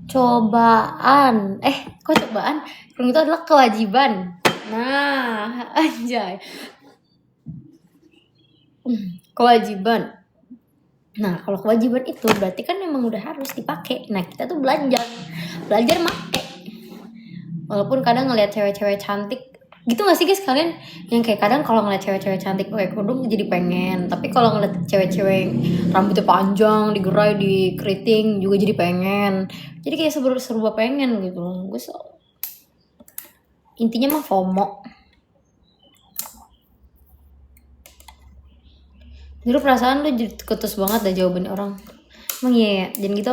cobaan. Kok cobaan? Kerudung itu adalah kewajiban. Nah, anjay. Kewajiban. Nah, kalau kewajiban itu berarti kan memang udah harus dipakai. Nah, kita tuh belajar make. Walaupun kadang ngelihat cewek-cewek cantik, gitu gak sih guys kalian? Yang kayak kadang kalau ngeliat cewek-cewek cantik pakai kerudung jadi pengen. Tapi kalau ngeliat cewek-cewek rambutnya panjang, digerai, dikeriting juga jadi pengen. Jadi kayak serba pengen gitu loh. Gue intinya mah FOMO. Dulu perasaan lu jadi ketus banget dah jawaban orang. Emang iya ya? Jangan gitu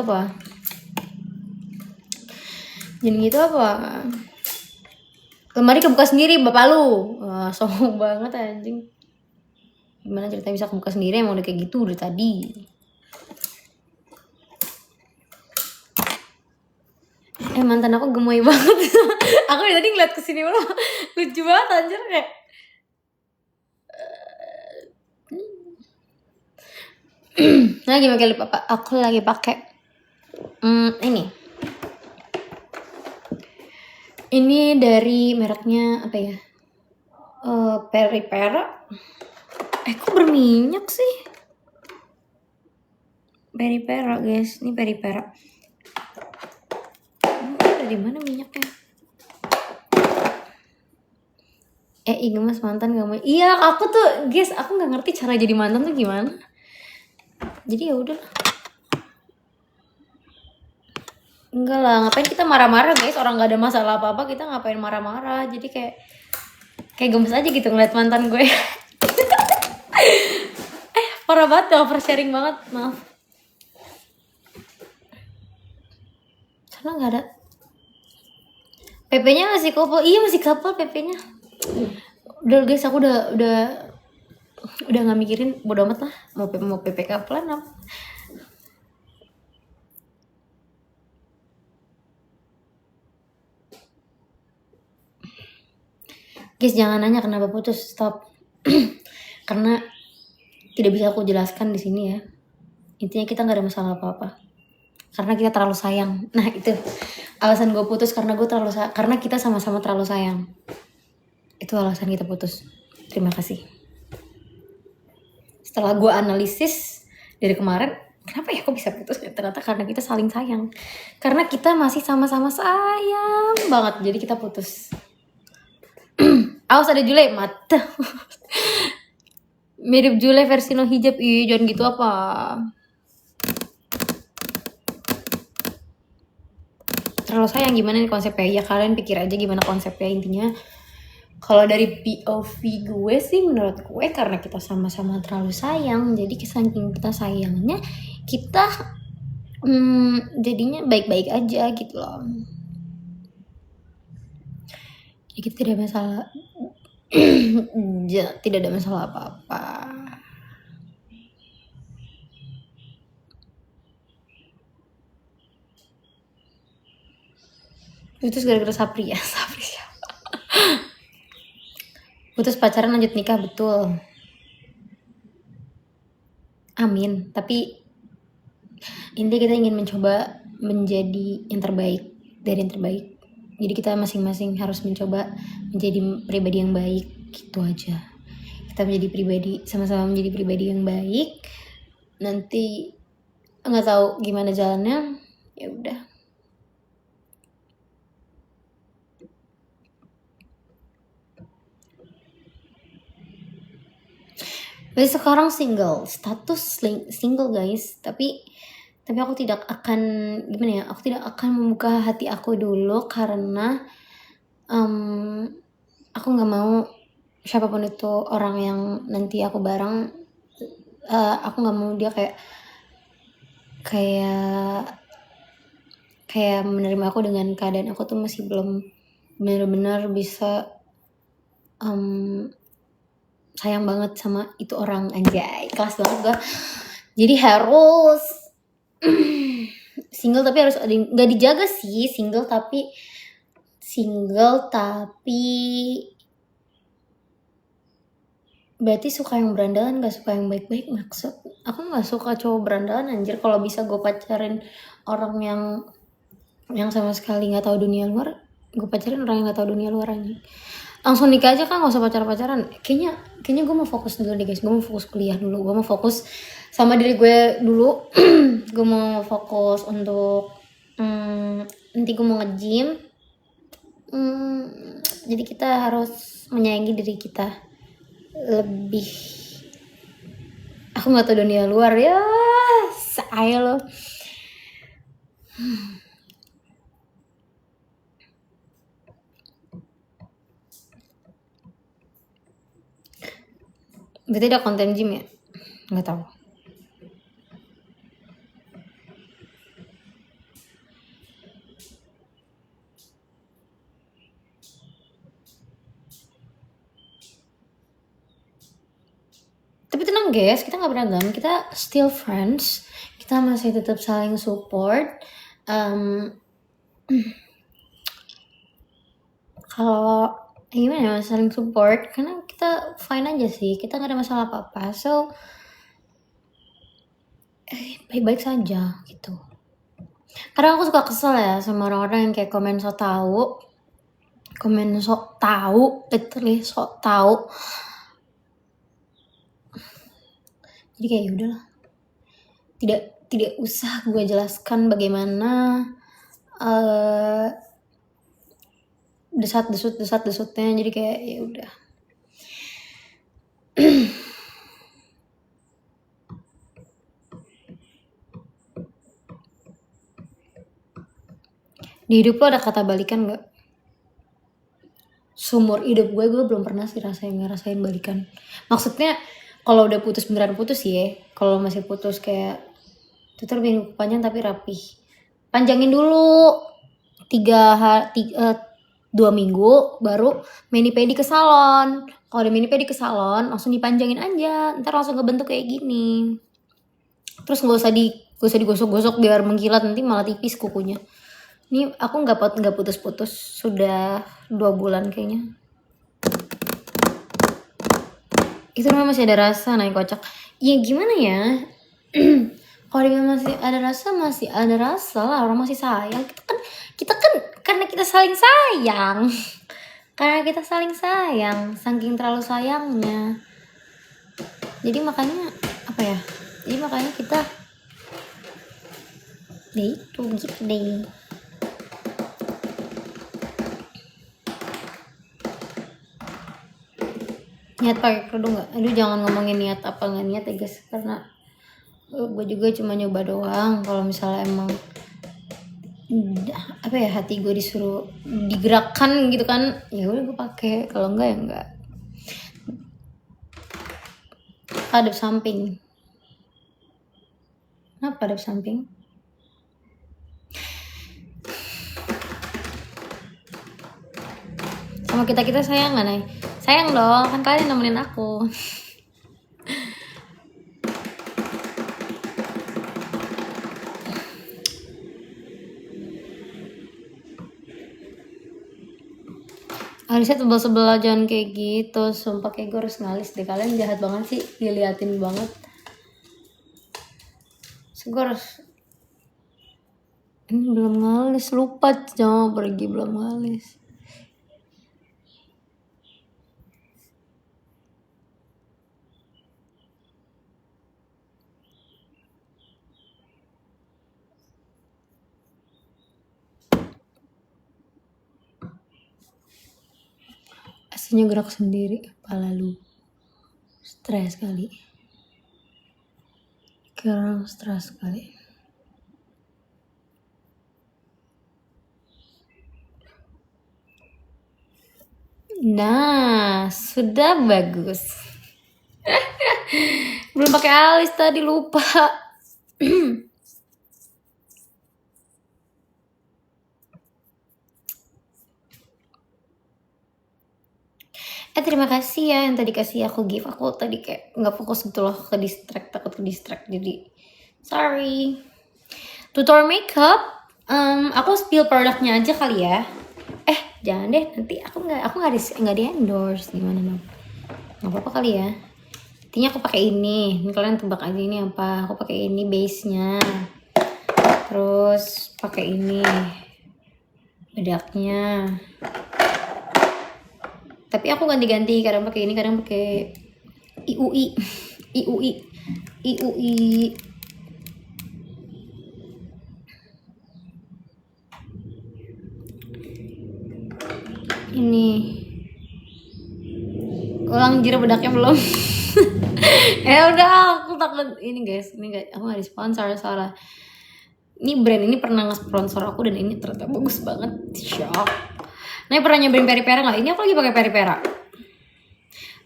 apa? Lemari kebuka sendiri bapak lu. Wah, sombong banget anjing. Gimana ceritanya bisa kebuka sendiri, emang udah kayak gitu dari tadi. Mantan aku gemoy banget. Aku dari tadi ngeliat kesini mulu. Lucu banget anjir kayak Aku lagi pakai ini dari mereknya apa ya? Peripera. Kok berminyak sih? Peripera guys, ini Peripera. Ada di mana minyaknya? Gemes mantan gak mau. Iya, aku tuh guys, aku nggak ngerti cara jadi mantan tuh gimana. Jadi ya udah. Enggak lah, ngapain kita marah-marah guys? Orang nggak ada masalah apa-apa, kita ngapain marah-marah? Jadi kayak gemes aja gitu ngeliat mantan gue. Parah banget, oversharing banget, maaf. Karena nggak ada. PP-nya masih couple. Iya masih couple PP-nya. Udah guys, aku udah nggak mikirin, bodo amat lah mau PP couple apa. Guys, jangan nanya kenapa putus, stop. Karena tidak bisa aku jelaskan di sini ya. Intinya kita nggak ada masalah apa-apa. Karena kita terlalu sayang. Nah itu alasan gue putus, karena karena kita sama-sama terlalu sayang. Itu alasan kita putus. Terima kasih. Setelah gue analisis dari kemarin, kenapa ya kok bisa putus? Ternyata karena kita saling sayang. Karena kita masih sama-sama sayang banget, jadi kita putus. Awas ada Jule, mata. Mirip Jule versi no hijab. Ih, jangan gitu apa. Terlalu sayang gimana nih konsepnya? Ya kalian pikir aja gimana konsepnya. Intinya kalau dari POV gue sih, menurut gue karena kita sama-sama terlalu sayang, jadi saking kita sayangnya kita jadinya baik-baik aja gitu loh. Ya, kita tidak ada masalah. Tidak ada masalah apa-apa. Putus gara-gara Sapri ya. Sapri siapa? Putus pacaran lanjut nikah, betul. Amin. Tapi intinya kita ingin mencoba menjadi yang terbaik dari yang terbaik. Jadi kita masing-masing harus mencoba menjadi pribadi yang baik, gitu aja. Kita menjadi pribadi, sama-sama menjadi pribadi yang baik. Nanti nggak tahu gimana jalannya, ya udah. Tapi sekarang single, status single guys. Tapi aku tidak akan gimana ya? Aku tidak akan membuka hati aku dulu karena aku nggak mau siapapun itu orang yang nanti aku bareng. Aku nggak mau dia kayak menerima aku dengan keadaan aku tuh masih belum benar-benar bisa sayang banget sama itu orang. Anjay, kelas banget gue. Jadi harus single tapi harus ada nggak dijaga sih, single tapi berarti suka yang berandalan, gak suka yang baik-baik. Maksud aku nggak suka cowok berandalan anjir. Kalau bisa gue pacarin orang yang sama sekali nggak tahu dunia luar, gue pacarin orang yang nggak tahu dunia luar anjir. Langsung nikah aja kan, gak usah pacaran. Kayaknya gue mau fokus dulu deh guys. Gue mau fokus kuliah dulu. Gue mau fokus sama diri gue dulu. Gue mau fokus untuk nanti gue mau nge-gym. Jadi kita harus menyayangi diri kita lebih. Aku gak tahu dunia luar ya. Saya loh. Berarti ada konten gym ya? Nggak tahu. Tapi tenang guys, kita nggak berantem, kita still friends, kita masih tetap saling support. Kalau gimana ya, saling support karena kita fine aja sih, kita nggak ada masalah apa-apa. So baik-baik saja gitu. Kadang aku suka kesel ya sama orang-orang yang kayak komen sok tahu, literally sok tahu. Jadi kayak yaudahlah, tidak usah gue jelaskan bagaimana desutnya. Jadi kayak ya udah. Di hidup lo ada kata balikan nggak? Seumur hidup gue belum pernah sih ngerasain balikan. Maksudnya kalau udah putus beneran putus ya. Kalau masih putus kayak tutur minggu panjang tapi rapih. Panjangin dulu 2 minggu baru mani-pedi ke salon. Kalau udah mani-pedi ke salon langsung dipanjangin aja. Ntar langsung kebentuk kayak gini. Terus gak usah digosok-gosok biar mengkilat, nanti malah tipis kukunya. Ini aku nggak putus-putus sudah 2 bulan kayaknya. Itu namanya masih ada rasa, naik kocak. Ya gimana ya? Kalau dibilang masih ada rasa lah, orang masih sayang. Kita kan karena kita saling sayang. Saking terlalu sayangnya. Jadi makanya apa ya? Jadi makanya kita gitu deh. Niat pakai kerudung nggak? Aduh jangan ngomongin niat apa nggak niat ya guys, karena gue juga cuma nyoba doang. Kalau misalnya emang apa ya, hati gue disuruh digerakkan gitu kan, ya udah gue pakai. Kalau enggak ya enggak. Hadap samping. Kenapa hadap samping? Sama kita sayang nggak, Nay? Sayang dong, kan kalian nemenin aku. Alisnya sebelah jangan kayak gitu. Sumpah kayak gue harus ngalis deh. Kalian jahat banget sih, diliatin banget. Gue harus... Ini belum ngalis, lupa jangan pergi belum ngalis. Aslinya gerak sendiri, kepala lu stres kali. Karena stres kali. Nah, sudah bagus. Belum pakai alis tadi, lupa. Terima kasih ya yang tadi kasih aku gift. Aku tadi kayak nggak fokus gitu loh, takut ke distract, jadi sorry. Tutor makeup, aku spill produknya aja kali ya. Jangan deh, nanti aku nggak di endorse, gimana dong? Nggak apa-apa kali ya. Intinya aku pakai ini. Kalian tebak aja ini apa? Aku pakai ini base-nya. Terus pakai ini bedaknya. Tapi aku ganti-ganti, kadang pakai ini, kadang pakai IUI. Ini ulang jira bedaknya belum. Ya udah, aku takut ini guys, aku nggak disponsor soalnya. Ini brand ini pernah nge-sponsor aku dan ini ternyata bagus banget. Shock. Nah, pernah nyobain peripera nggak? Ini aku lagi pakai peripera.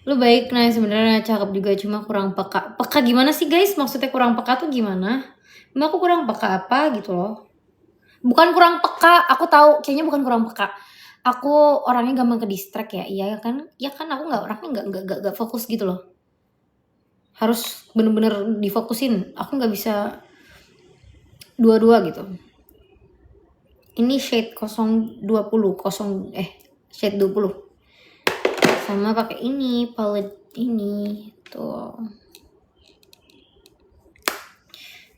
Lu baik, nah sebenarnya cakep juga, cuma kurang peka. Peka gimana sih guys? Maksudnya kurang peka tuh gimana? Emang aku kurang peka apa gitu loh? Bukan kurang peka, aku tahu kayaknya bukan kurang peka. Aku orangnya gampang ke distract ya. Iya kan? Ya kan aku orangnya nggak fokus gitu loh. Harus bener-bener difokusin. Aku nggak bisa dua-dua gitu. Ini shade 020, shade 20. Sama pakai ini, palette ini tuh.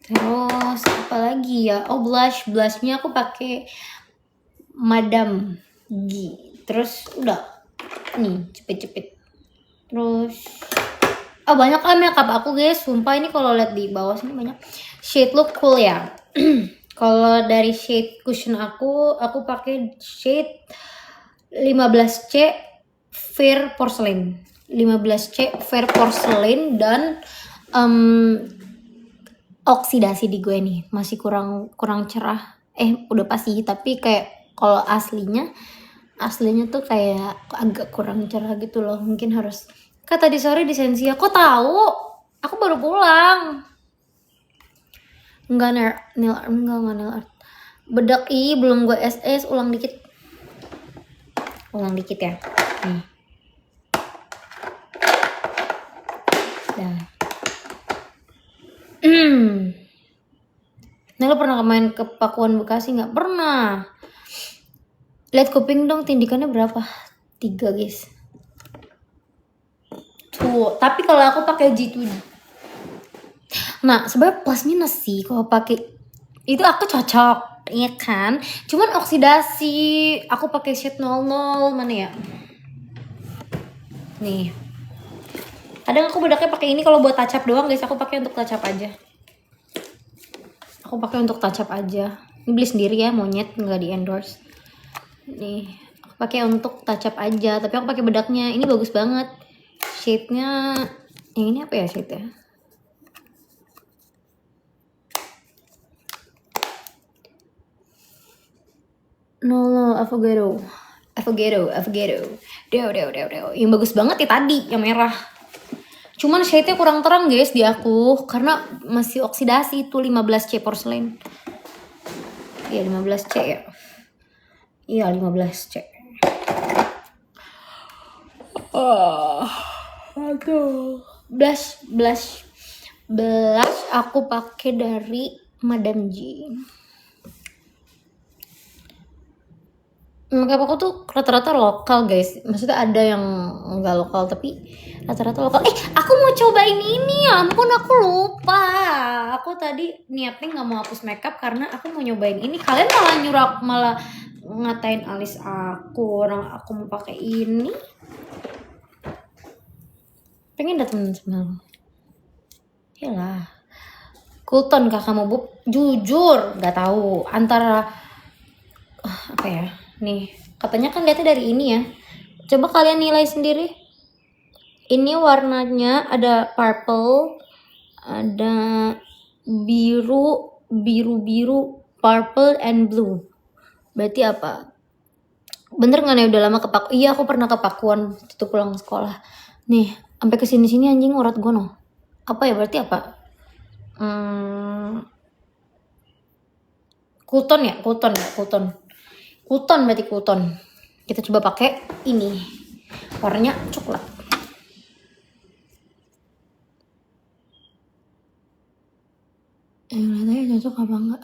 Terus apa lagi ya? Oh, blushnya aku pakai Madame G. Terus udah nih cepet-cepet. Terus banyak lah makeup aku guys. Sumpah ini kalau lihat di bawah sini banyak. Shade Look Cool ya. Kalau dari shade cushion aku pakai shade 15C Fair Porcelain. 15C Fair Porcelain dan oksidasi di gue nih masih kurang cerah. Udah pasti, tapi kayak kalau aslinya tuh kayak agak kurang cerah gitu loh. Mungkin harus tadi sore di Sensia. Kok tahu? Aku baru pulang. Enggak nail art. Bedak belum gue SS, ulang dikit ya. Nih. Dah. Nah, lo pernah main ke Pakuan Bekasi nggak? Pernah. Lihat kuping dong, tindikannya berapa? 3 guys. Tuh, tapi kalau aku pakai G2. Nah, sebenarnya plus minus sih kalau pakai itu aku cocok, ya kan? Cuman oksidasi, aku pakai shade 00 mana ya? Nih. Kadang aku bedaknya pakai ini kalau buat touch up doang, guys. Aku pakai untuk touch up aja. Ini beli sendiri ya, monyet, nggak di endorse. Nih, aku pakai untuk touch up aja, tapi aku pakai bedaknya. Ini bagus banget. Shade-nya yang ini apa ya shade-nya? No, avocado. Yang bagus banget ya tadi, yang merah. Cuman shade-nya kurang terang guys di aku karena masih oksidasi. Itu 15C porcelain. Iya 15C ya. Iya 15C. Aduh. Blush aku pakai dari Madame G. Makeup aku tuh rata-rata lokal guys. Maksudnya ada yang enggak lokal tapi rata-rata lokal. Aku mau cobain ini ya ampun, aku lupa. Aku tadi niatnya nggak mau hapus makeup karena aku mau nyobain ini. Kalian malah ngatain alis aku. Orang aku mau pakai ini. Pengen datang sama. Yalah. Coolton kakak mau bub. Jujur nggak tahu antara apa ya. Nih, katanya kan lihatnya dari ini ya. Coba kalian nilai sendiri. Ini warnanya ada purple, ada biru, purple and blue. Berarti apa? Bener nggak nih udah lama ke Pakuan? Iya, aku pernah ke Pakuan waktu pulang sekolah. Nih, sampai ke sini anjing urat gue no. Apa ya berarti apa? Coolton berarti Coolton. Kita coba pakai ini. Warnanya coklat. Lihat aja cocok apa enggak.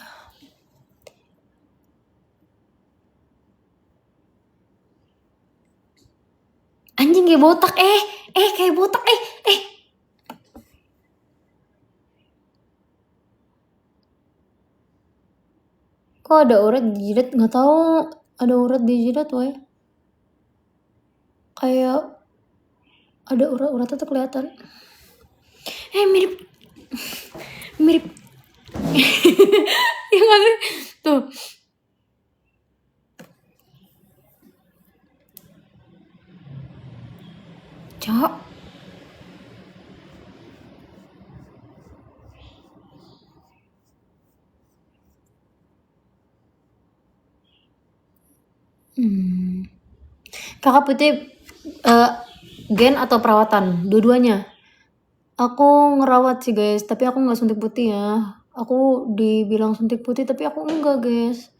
Anjing kayak botak. Kayak botak. Kok ada urat di jidat? Nggak tahu ada urat di jidat woy. Kayak ada uratnya tuh kelihatan. Mirip. Ya nggak sih? Tuh. Cok. Kakak putih gen atau perawatan? Dua-duanya. Aku ngerawat sih guys, tapi aku nggak suntik putih ya. Aku dibilang suntik putih tapi aku enggak guys.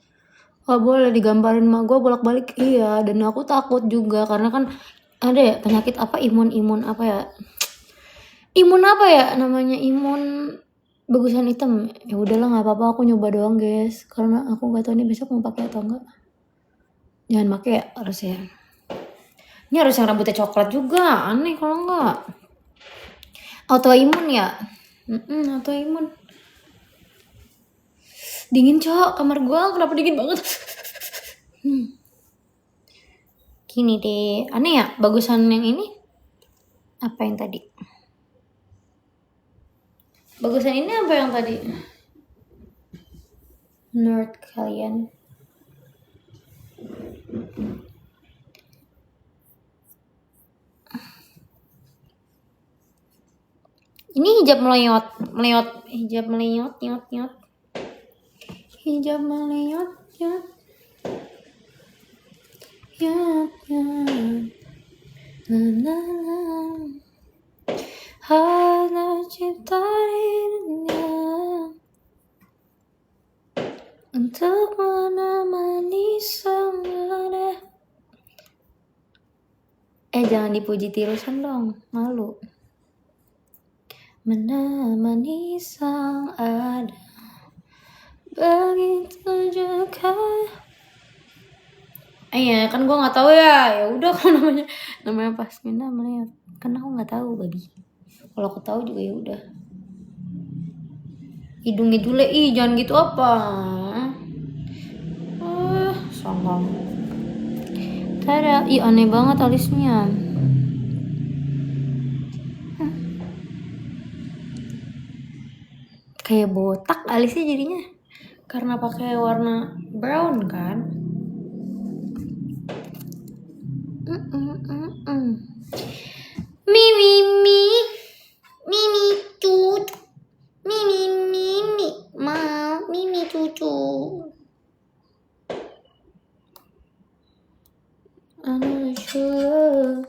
Gak boleh digambarin sama gue bolak-balik. Iya, dan aku takut juga karena kan ada ya penyakit apa imun apa ya? Imun apa ya namanya, imun bagusan hitam. Ya udahlah nggak apa-apa, aku nyoba doang guys karena aku nggak tahu nih besok mau pakai atau enggak. Jangan pakai ya harus ya. Ini harus yang rambutnya coklat juga, aneh kalau enggak. Autoimun ya? Autoimun. Dingin cok, kamar gue kenapa dingin banget? Gini deh, aneh ya, bagusan yang ini apa yang tadi? Bagusan ini apa yang tadi? Menurut kalian? Ini hijab meleyot, hijab meleyot, nyot. Hijab meleyot, nyot. Nyot. La. Hanya cinta dirinya untuk menemani semana. Jangan dipuji tirusan dong, malu. Menemani sang ada, begitu juga. Ya kan gue nggak tahu ya. Ya udah kalau namanya Pasmina melihat, kan aku nggak tahu babi. Kalau aku tahu juga ya udah. Hidungnya Jule, jangan gitu apa? Songong. Tada, aneh banget alisnya. Kayak botak alisnya jadinya. Karena pakai warna brown kan. Mimi cut. Mimi mau Mimi cucu. I'm sure.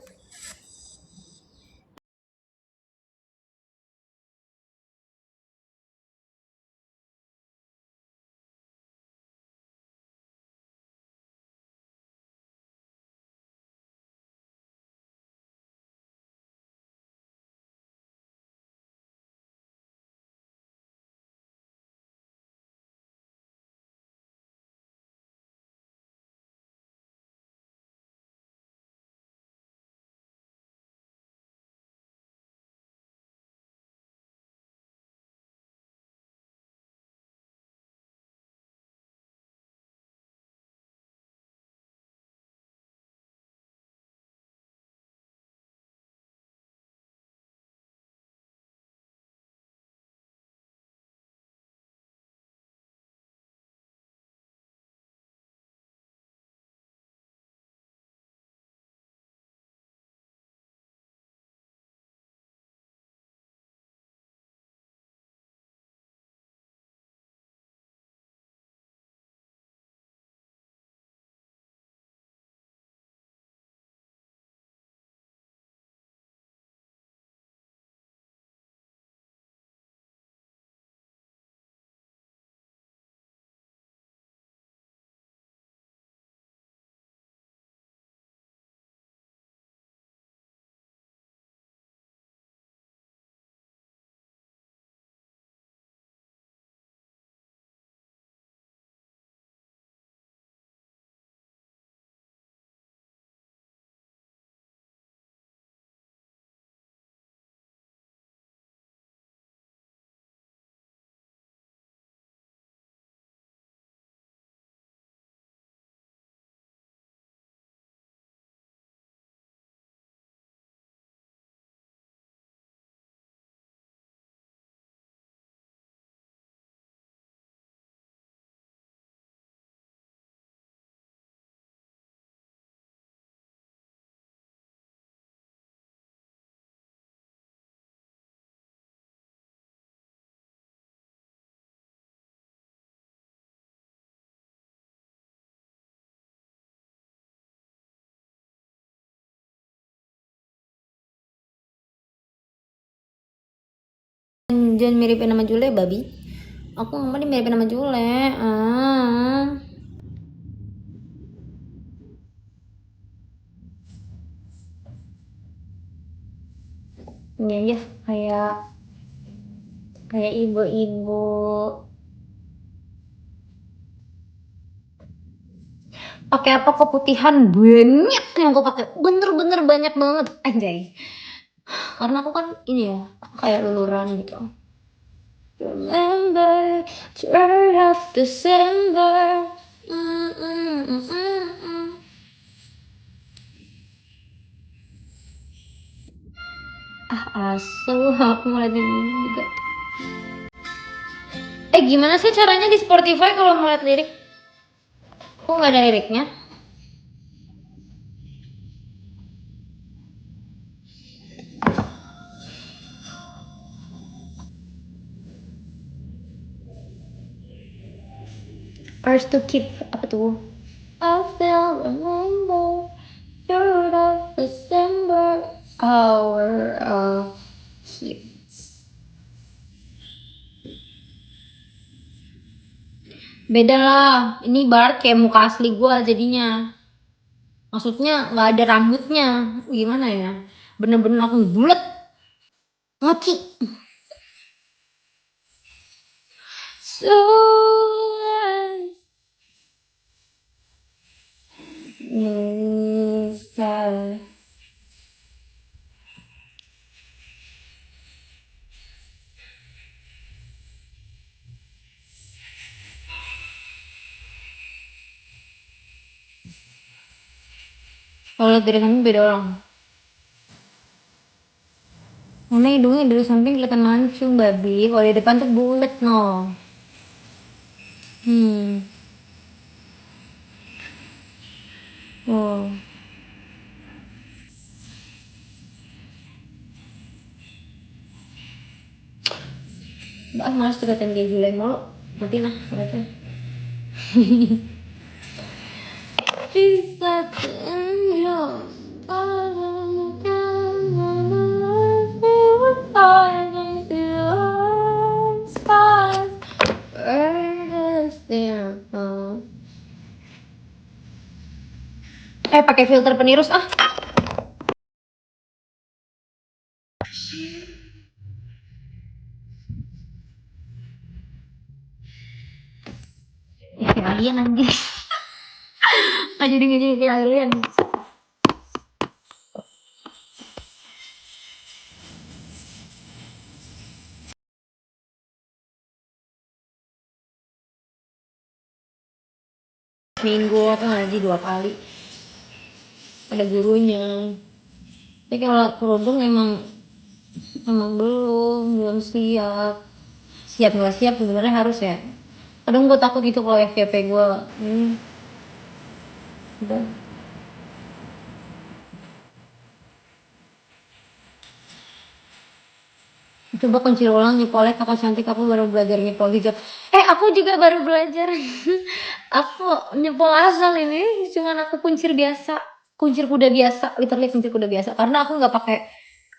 Jangan miripin sama Jule babi. Aku nggak mau dimiripin sama Jule. Ya kayak ibu-ibu. Pakai apa keputihan banyak yang aku pakai, bener-bener banyak banget anjay. Karena aku kan ini ya kayak luluran gitu. Remember, third of December. Asu, aku ngeliatin ini juga. Gimana sih caranya di Spotify kalau ngeliat lirik? Kok nggak ada liriknya? Ours to keep, apa tuh? I still remember third of December, hour of sleep. Beda lah, ini barat kayak muka asli gua jadinya. Maksudnya nggak ada rambutnya, gimana ya? Bener-bener langsung bulat, ngoci. So kalau lihat dari samping beda orang. Mana hidungnya dari samping kelihatan mancung babi, kalau di depan tuh bulat no. Oh. Males dikatain kayak gila mulu. Mati nah, berarti. She's such an angel. Pakai filter penirus ah. Kayak alien anjir. Nggak jadi kayak alien. Minggu apa ngaji 2 kali. Ada gurunya. Tapi kalau kerudung emang belum siap. Siap nggak siap sebenarnya harus ya. Kadang gue takut gitu kalau FYP gue udah. Coba kunci ulang nyepolek, kakak cantik, aku baru belajar nyepol hijab. Aku juga baru belajar. Aku nyepol asal ini, cuman aku kuncir biasa, kuncir kuda biasa, literally kuncir kuda biasa. Karena aku nggak pakai,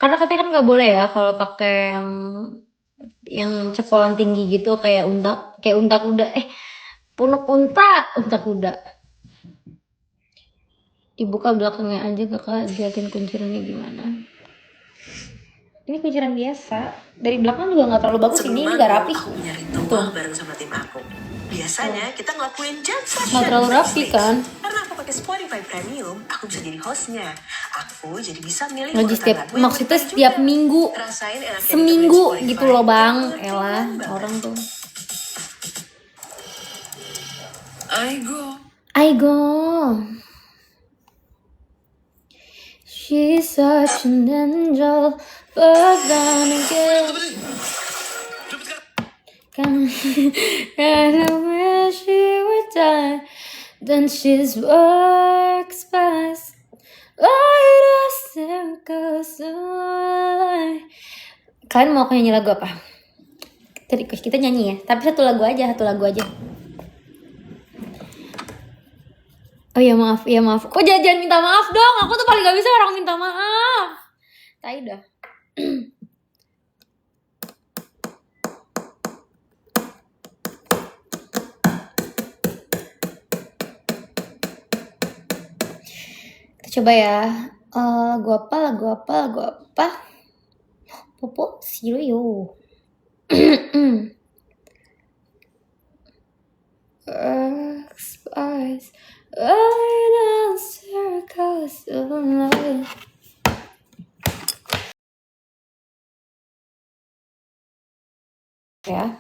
karena katanya kan nggak boleh ya kalau pakai yang cepolan tinggi gitu kayak unta kuda. Punuk unta kuda. Dibuka belakangnya aja kakak, liatin kuncirannya gimana. Ini kunciran biasa. Dari belakang juga nggak terlalu bagus. Ini nggak rapi. Aku punya ritual bareng sama tim aku. Biasanya kita ngelakuin jam session. Nggak terlalu rapi kan? Karena aku pakai Spotify Premium, aku bisa jadi hostnya. Aku jadi bisa milih Lagi urutan setiap, lagu yang maksudnya aku setiap juga. minggu, Rasain enaknya seminggu dengerin gitu Spotify. loh bang. Yang Elah, penting orang tuh. I go. She's such an angel, but then again, kinda wish she would die. Then she's works fast, light us circles away. Kalian mau aku nyanyi lagu apa? Kita nyanyi ya, tapi satu lagu aja. Oh ya maaf. Kok jangan minta maaf dong? Aku tuh paling gak bisa orang minta maaf. Tai dah. Kita coba ya. Lagu apa? Popo, Sirio. Spice. I circles of life. ya.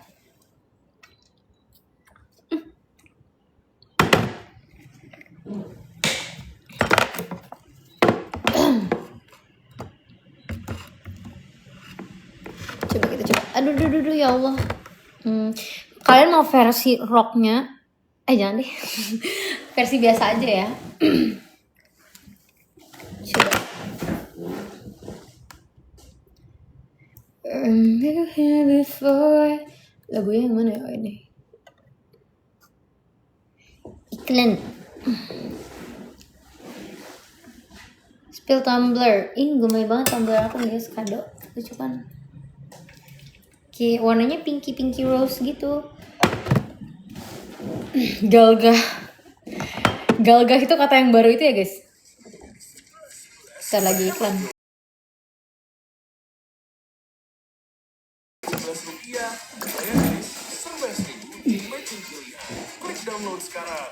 Coba kita coba. Aduh ya Allah. Kalian mau versi rocknya? Jangan deh. Versi biasa aja ya. Coba. Before. Lagunya yang mana ya ini? Iklan. Spill tumbler. Ini gemes banget tumbler aku guys, kado. Lucu kan? Oke, warnanya pinky rose gitu. Galgah. Galgah itu kata yang baru itu ya guys. Kita lagi iklan. Rupiah, saya guys, serba di Matching Pilihan. Klik download sekarang.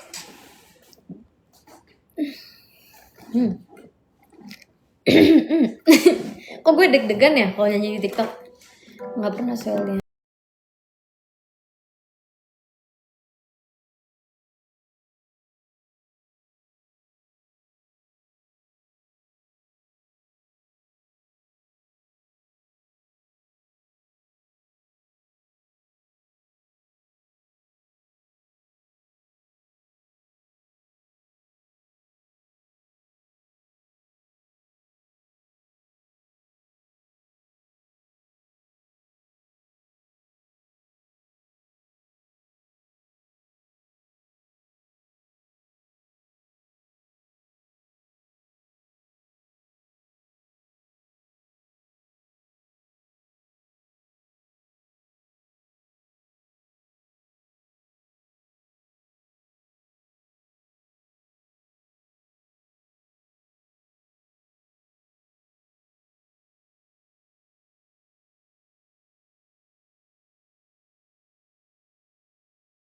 Kok gue deg-degan ya kalau nyanyi di TikTok? Nggak pernah soalnya.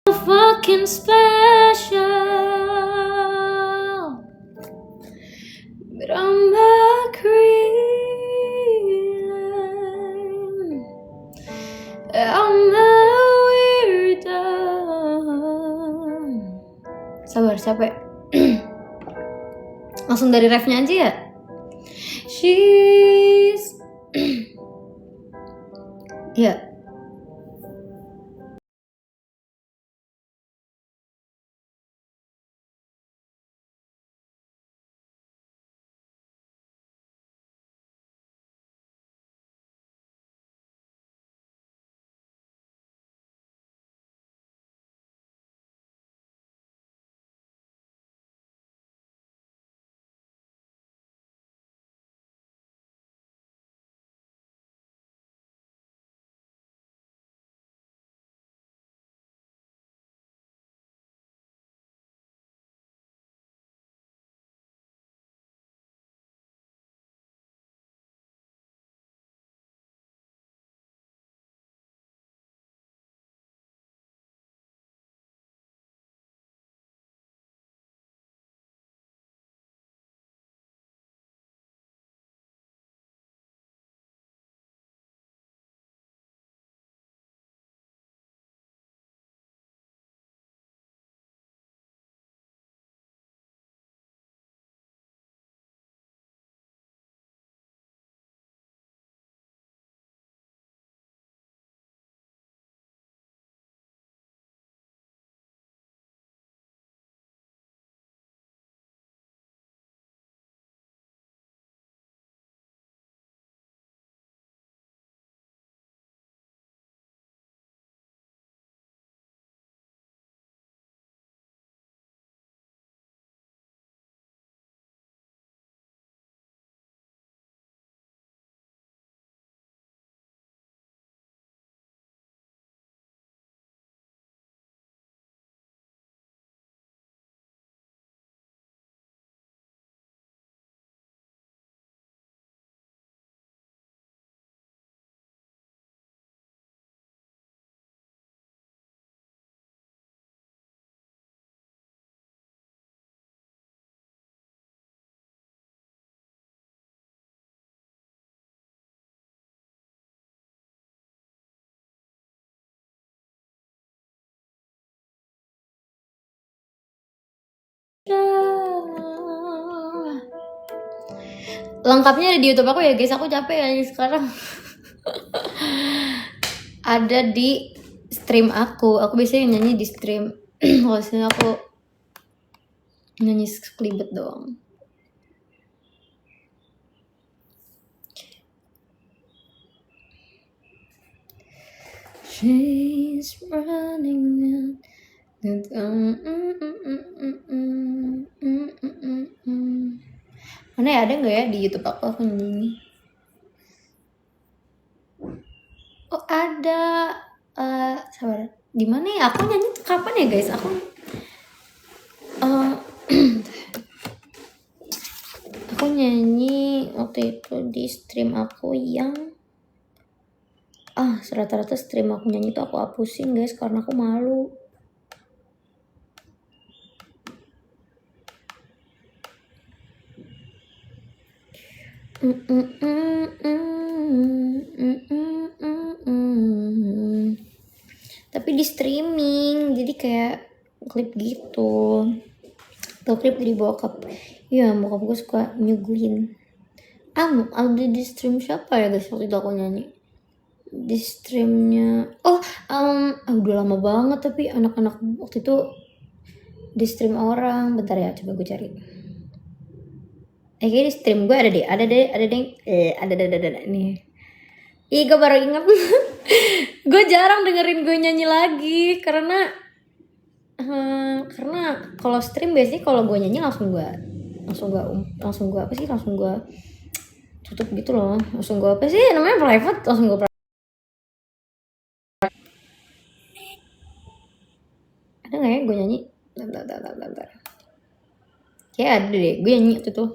Fucking special, but I'm a creep. I'm a weirdo. Sabar, capek. Langsung dari refnya aja ya. She's ya. Lengkapnya ada di YouTube aku ya guys, aku capek ya sekarang. Ada di stream aku biasanya nyanyi di stream. Kalau sini aku nyanyi sekelibet doang. She's running out. Mana ya, ada nggak ya di YouTube aku nyanyi? Oh ada. Sabar. Di mana ya? Aku nyanyi tuh kapan ya guys? Aku nyanyi waktu itu di stream aku yang rata-rata stream aku nyanyi tuh aku hapusin guys karena aku malu. Tapi di streaming jadi kayak klip gitu. Tuh klip jadi bokap. Iya bokap gue suka nyuguhin. Ada di stream siapa ya guys waktu itu aku nyanyi? Di streamnya udah lama banget tapi anak-anak waktu itu di stream orang. Bentar ya, coba gue cari. Kayaknya di stream gue ada deh nih. Ih gue baru ingat. Gue jarang dengerin gue nyanyi lagi karena kalau stream biasanya kalau gue nyanyi langsung gue tutup gitu loh. Langsung gue apa sih namanya, private, langsung gue ada nggak ya gue nyanyi? Bentar. Kayak ada deh gue nyanyi waktu itu.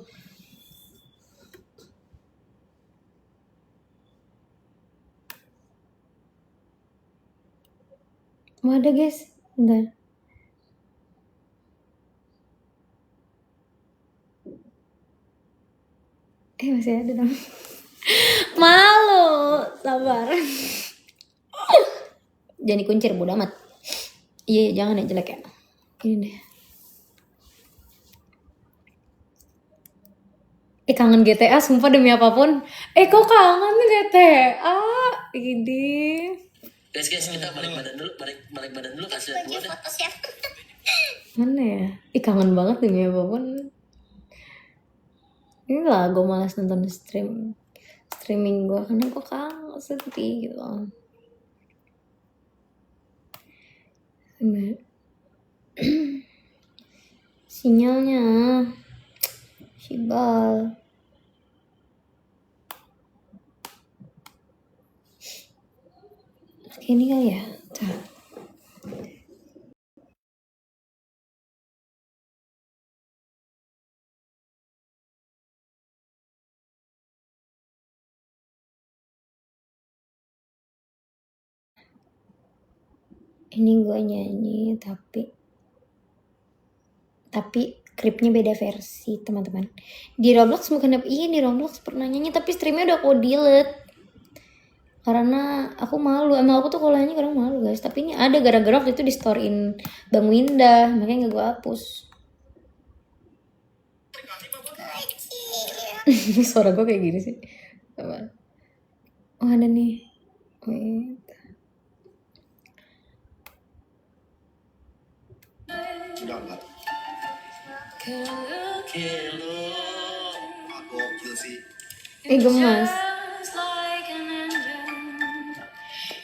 Mau ada guys, bentar. Masih ada dong. Malu, sabar. Jangan dikuncir, bodo amat. Iya, jangan ya, jelek ya. Ini deh. Kangen GTA, sumpah demi apapun. Kok kangen GTA? Ini. Guys, kita balik badan dulu kasih lihat dulu deh. Mana ya? Kangen banget demi apapun. Ini lah gue malas nonton streaming gue karena gue kangen, sedih gitu. Sinyalnya Sibal. Ini kali ya. Ini gue nyanyi tapi klipnya beda versi teman-teman. Di Roblox bukan di Roblox pernah nyanyi tapi streamnya udah aku delete karena aku malu. Emang aku tuh kalau nyanyi kadang malu guys, tapi ini ada gara-gara waktu itu di storyin Bang Winda, makanya gak gue hapus. Suara gue kayak gini sih. Ada nih. Wait. Sudah enggak? Gokil sih. Gemas.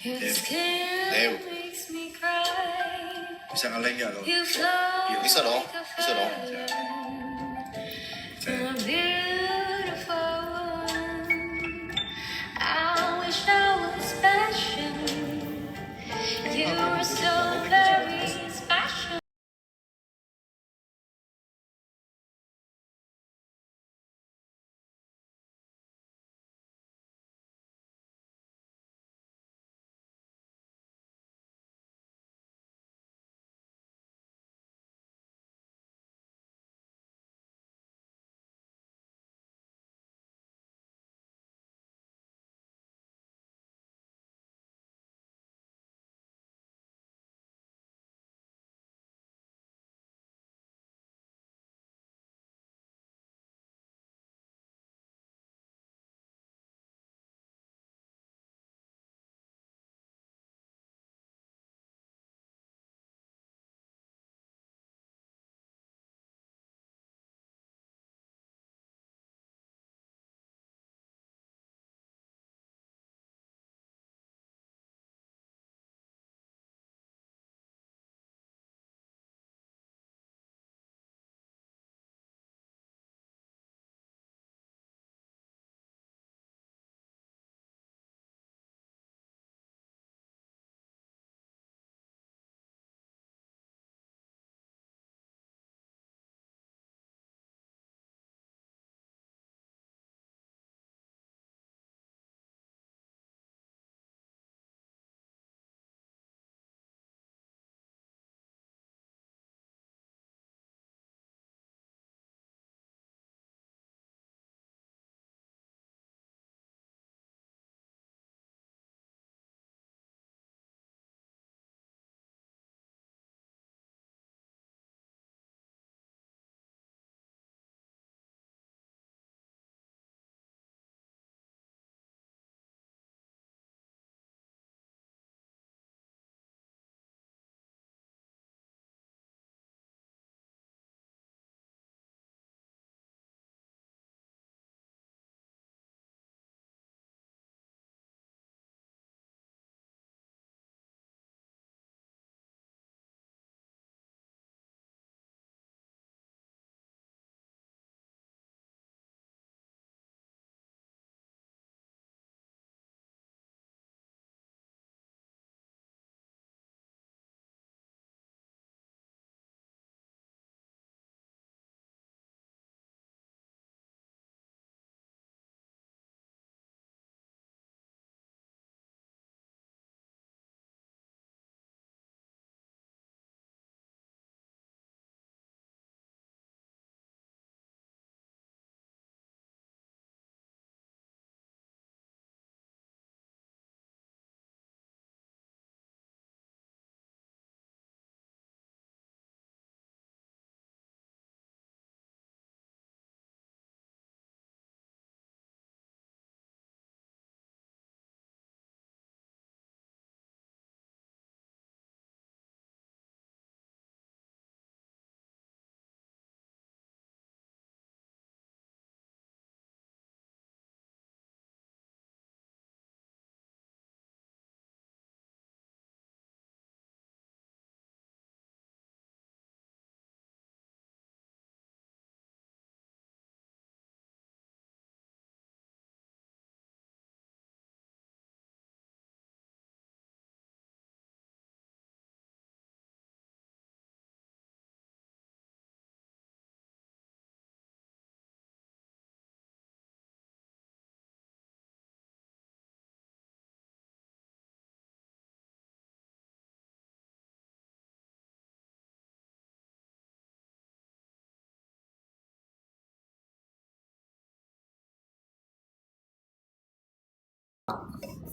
Dew. Bisa ngeleng gak lo? Iya, bisa dong.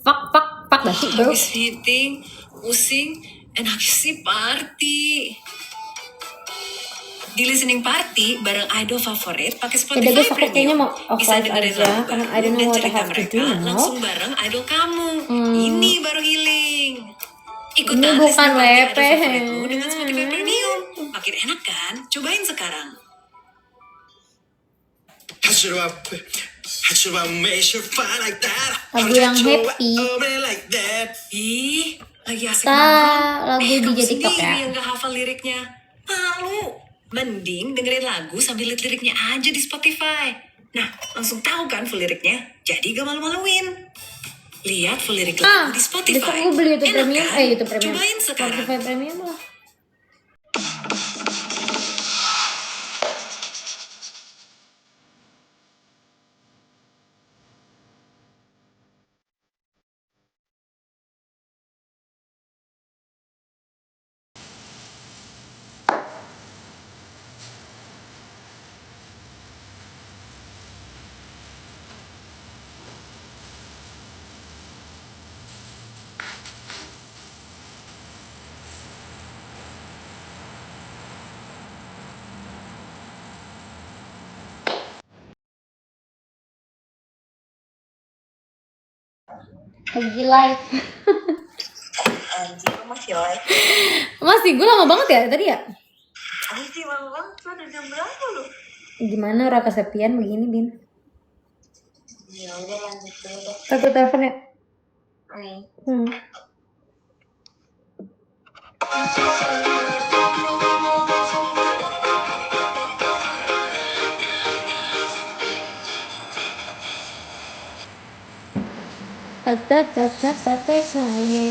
Fuck gak sih bro? Habis fitting, pusing, and habis si party. Di listening party bareng idol favorit pakai Spotify Guys, aku kayaknya Premium. mau off Bisa live dengerin aja lagu karena I baru don't know dan what I cerita have to mereka do now. langsung bareng idol kamu. Ini baru healing. Ini Ikutan bukan listening party idol WP. favoritmu dengan Spotify Premium. Makin enak kan? Cobain sekarang. Lagu yang happy. Ih, lagi asik Ta, banget. lagu DJ kamu TikTok sendiri ya. yang gak hafal liriknya. Malu. Mending dengerin lagu sambil liat liriknya aja di Spotify. Nah, langsung tahu kan full liriknya. Jadi gak malu-maluin. Lihat full lirik lagu di Spotify. Besok gue beli YouTube Enak Premium. kan? YouTube Premium. Cobain sekarang. Spotify Premium lah. Lagi live. Anjir, masih live. Masih gue lama banget ya tadi ya. Anjir, lama banget. Lu udah jam berapa lu? Gimana orang kesepian begini Bin? Ya udah lanjut dulu deh. Aku telepon ya. Nih. Kata saya.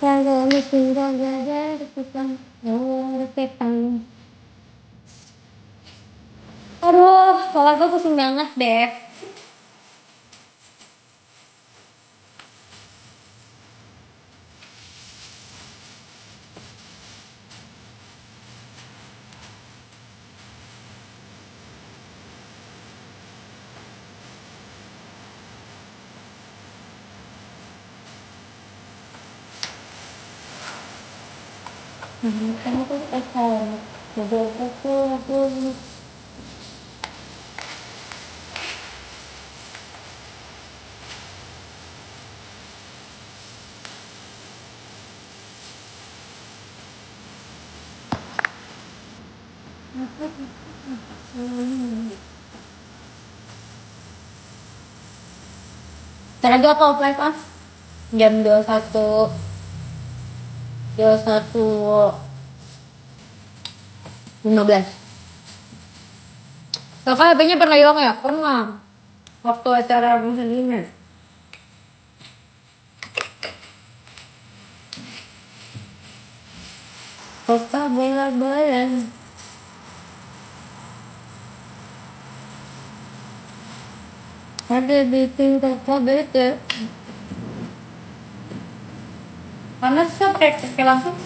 Kalau mesti belajar tentang ketang. Aduh, kepala gue pusing banget deh. Kamu tuh kesal. Aku. Ntar lagi aku offline ah. Jam 21. 15. Kakak HP-nya pernah hilang ya? Pernah. Waktu acara muslimnya. Kakak bela-bela. Ada bikin kakak bete. Panas kok pakai langsung.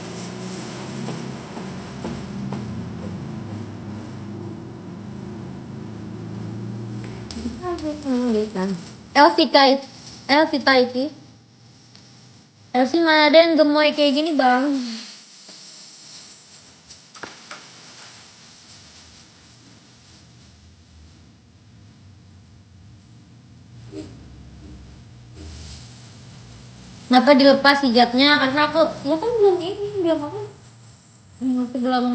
Elvita itu. Elvi mana ada yang gemoy kayak gini bang? Kenapa dilepas hijabnya? Karena aku ya kan belum aku belum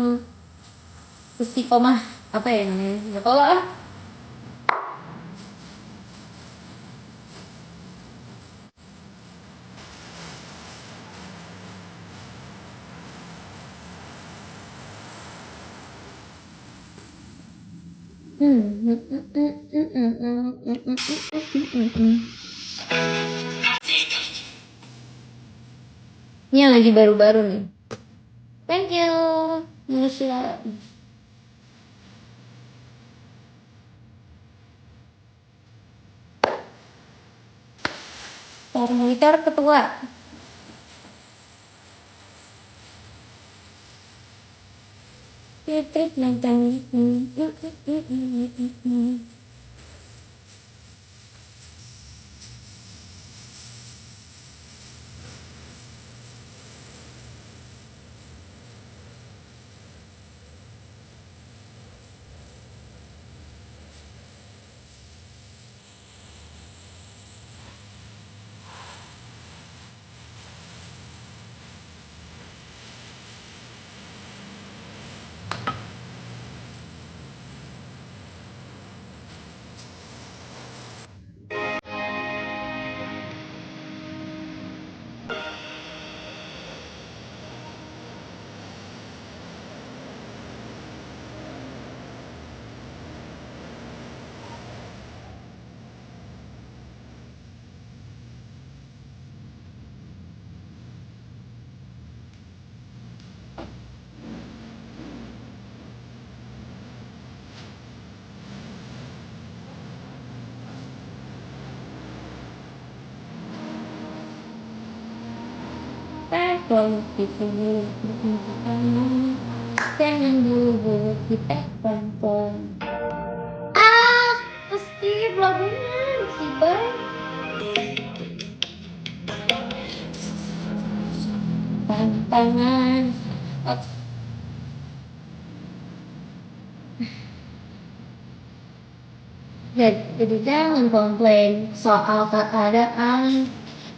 istiqomah apa ya namanya? Ya kalau ah. Ini yang lagi baru-baru nih. Thank you. Masya. Gitar ketua. Jangan buru-buru kita pelan-pelan. Pasti lagunya sih bang. Tantangan. Jadi jangan komplain soal keadaan.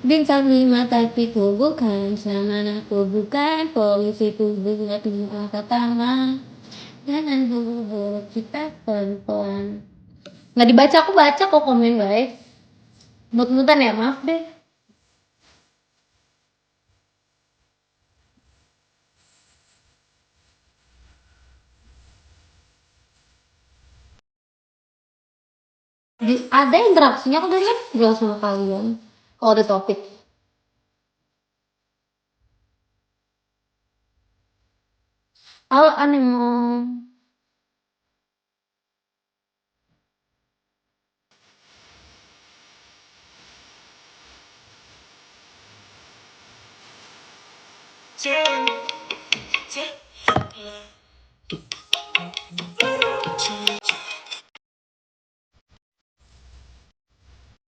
Bintang 5 tapi ku bukan, sangan aku bukan, polisi ku buat angkat tangan. Jangan buru-buru kita pelan-pelan. Nggak dibaca, aku baca kok komen guys. Mut-mutan ya, maaf deh. Ada interaksinya aku dari jelas sama kalian. Kalau ada topik. Halo Anemo.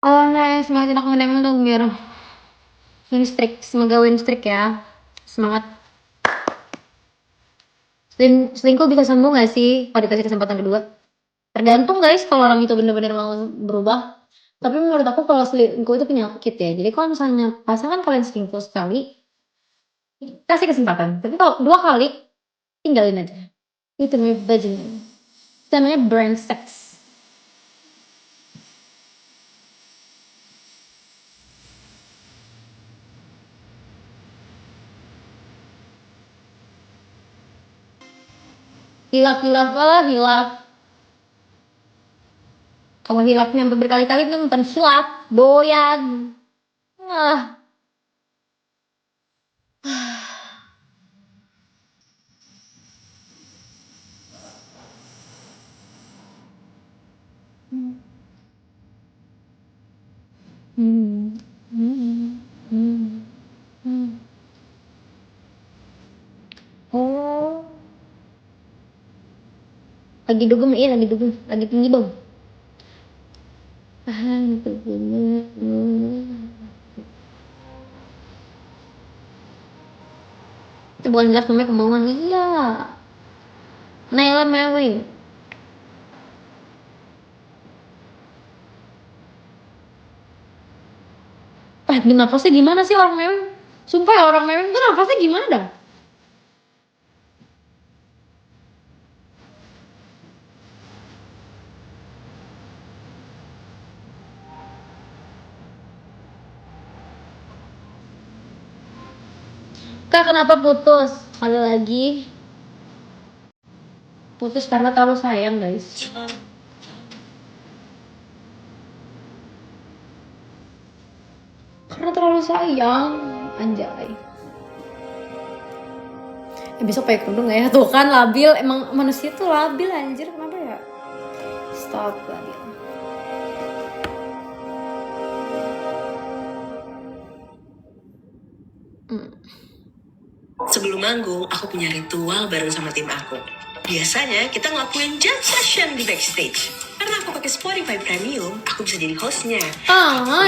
Oh nice, semangatin aku nge-DM dong biar win streak, semoga win streak ya. Semangat. Selingkuh bisa sembuh gak sih kalau dikasih kesempatan kedua? Tergantung guys kalau orang itu bener-bener mau berubah. Tapi menurut aku kalau selingkuh itu penyakit ya. Jadi kalau misalnya pasangan kalian selingkuh sekali, kasih kesempatan. Tapi kalau 2 kali, tinggalin aja. Itu namanya bajingan. Itu namanya brain sex. Hilaf-hilaf lah, hilaf. Kalau hilafnya sampai berkali-kali itu bukan hilaf, doyan. Ah. Oh. Lagi dugem, iya lagi dugem, lagi tinggi bang. Itu bukan jelas namanya kemauan. Iya. Naila Mewin. Nafasnya gimana sih orang Mewin? Sumpah ya orang Mewin tuh nafasnya gimana dah? Kak kenapa putus? Kali lagi putus karena terlalu sayang guys. Karena terlalu sayang, anjay. Besok pakai kerudung gak ya? Tuh kan labil, emang manusia tuh labil anjir, kenapa ya? Stop labil. Sebelum manggung, aku punya ritual bareng sama tim aku. Biasanya kita ngelakuin jam session di backstage. Karena aku pakai Spotify Premium, aku bisa jadi hostnya.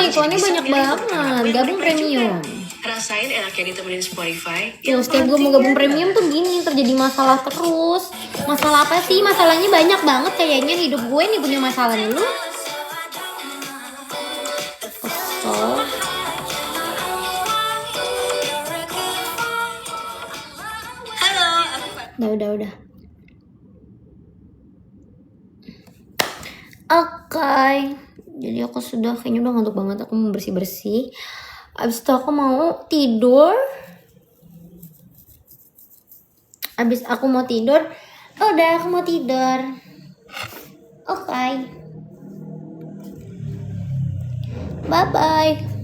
Iklannya banyak banget. Gabung premium. Rasain enaknya ditemenin Spotify. Tuh, setiap gue mau gabung premium tuh gini, terjadi masalah terus. Masalah apa sih? Masalahnya banyak banget kayaknya. Hidup gue nih punya masalah dulu. Oh. Halo, Udah. Oke. Jadi aku kayaknya udah ngantuk banget. Aku mau bersih-bersih. Abis itu aku mau tidur. Udah, aku mau tidur. Oke. Bye-bye.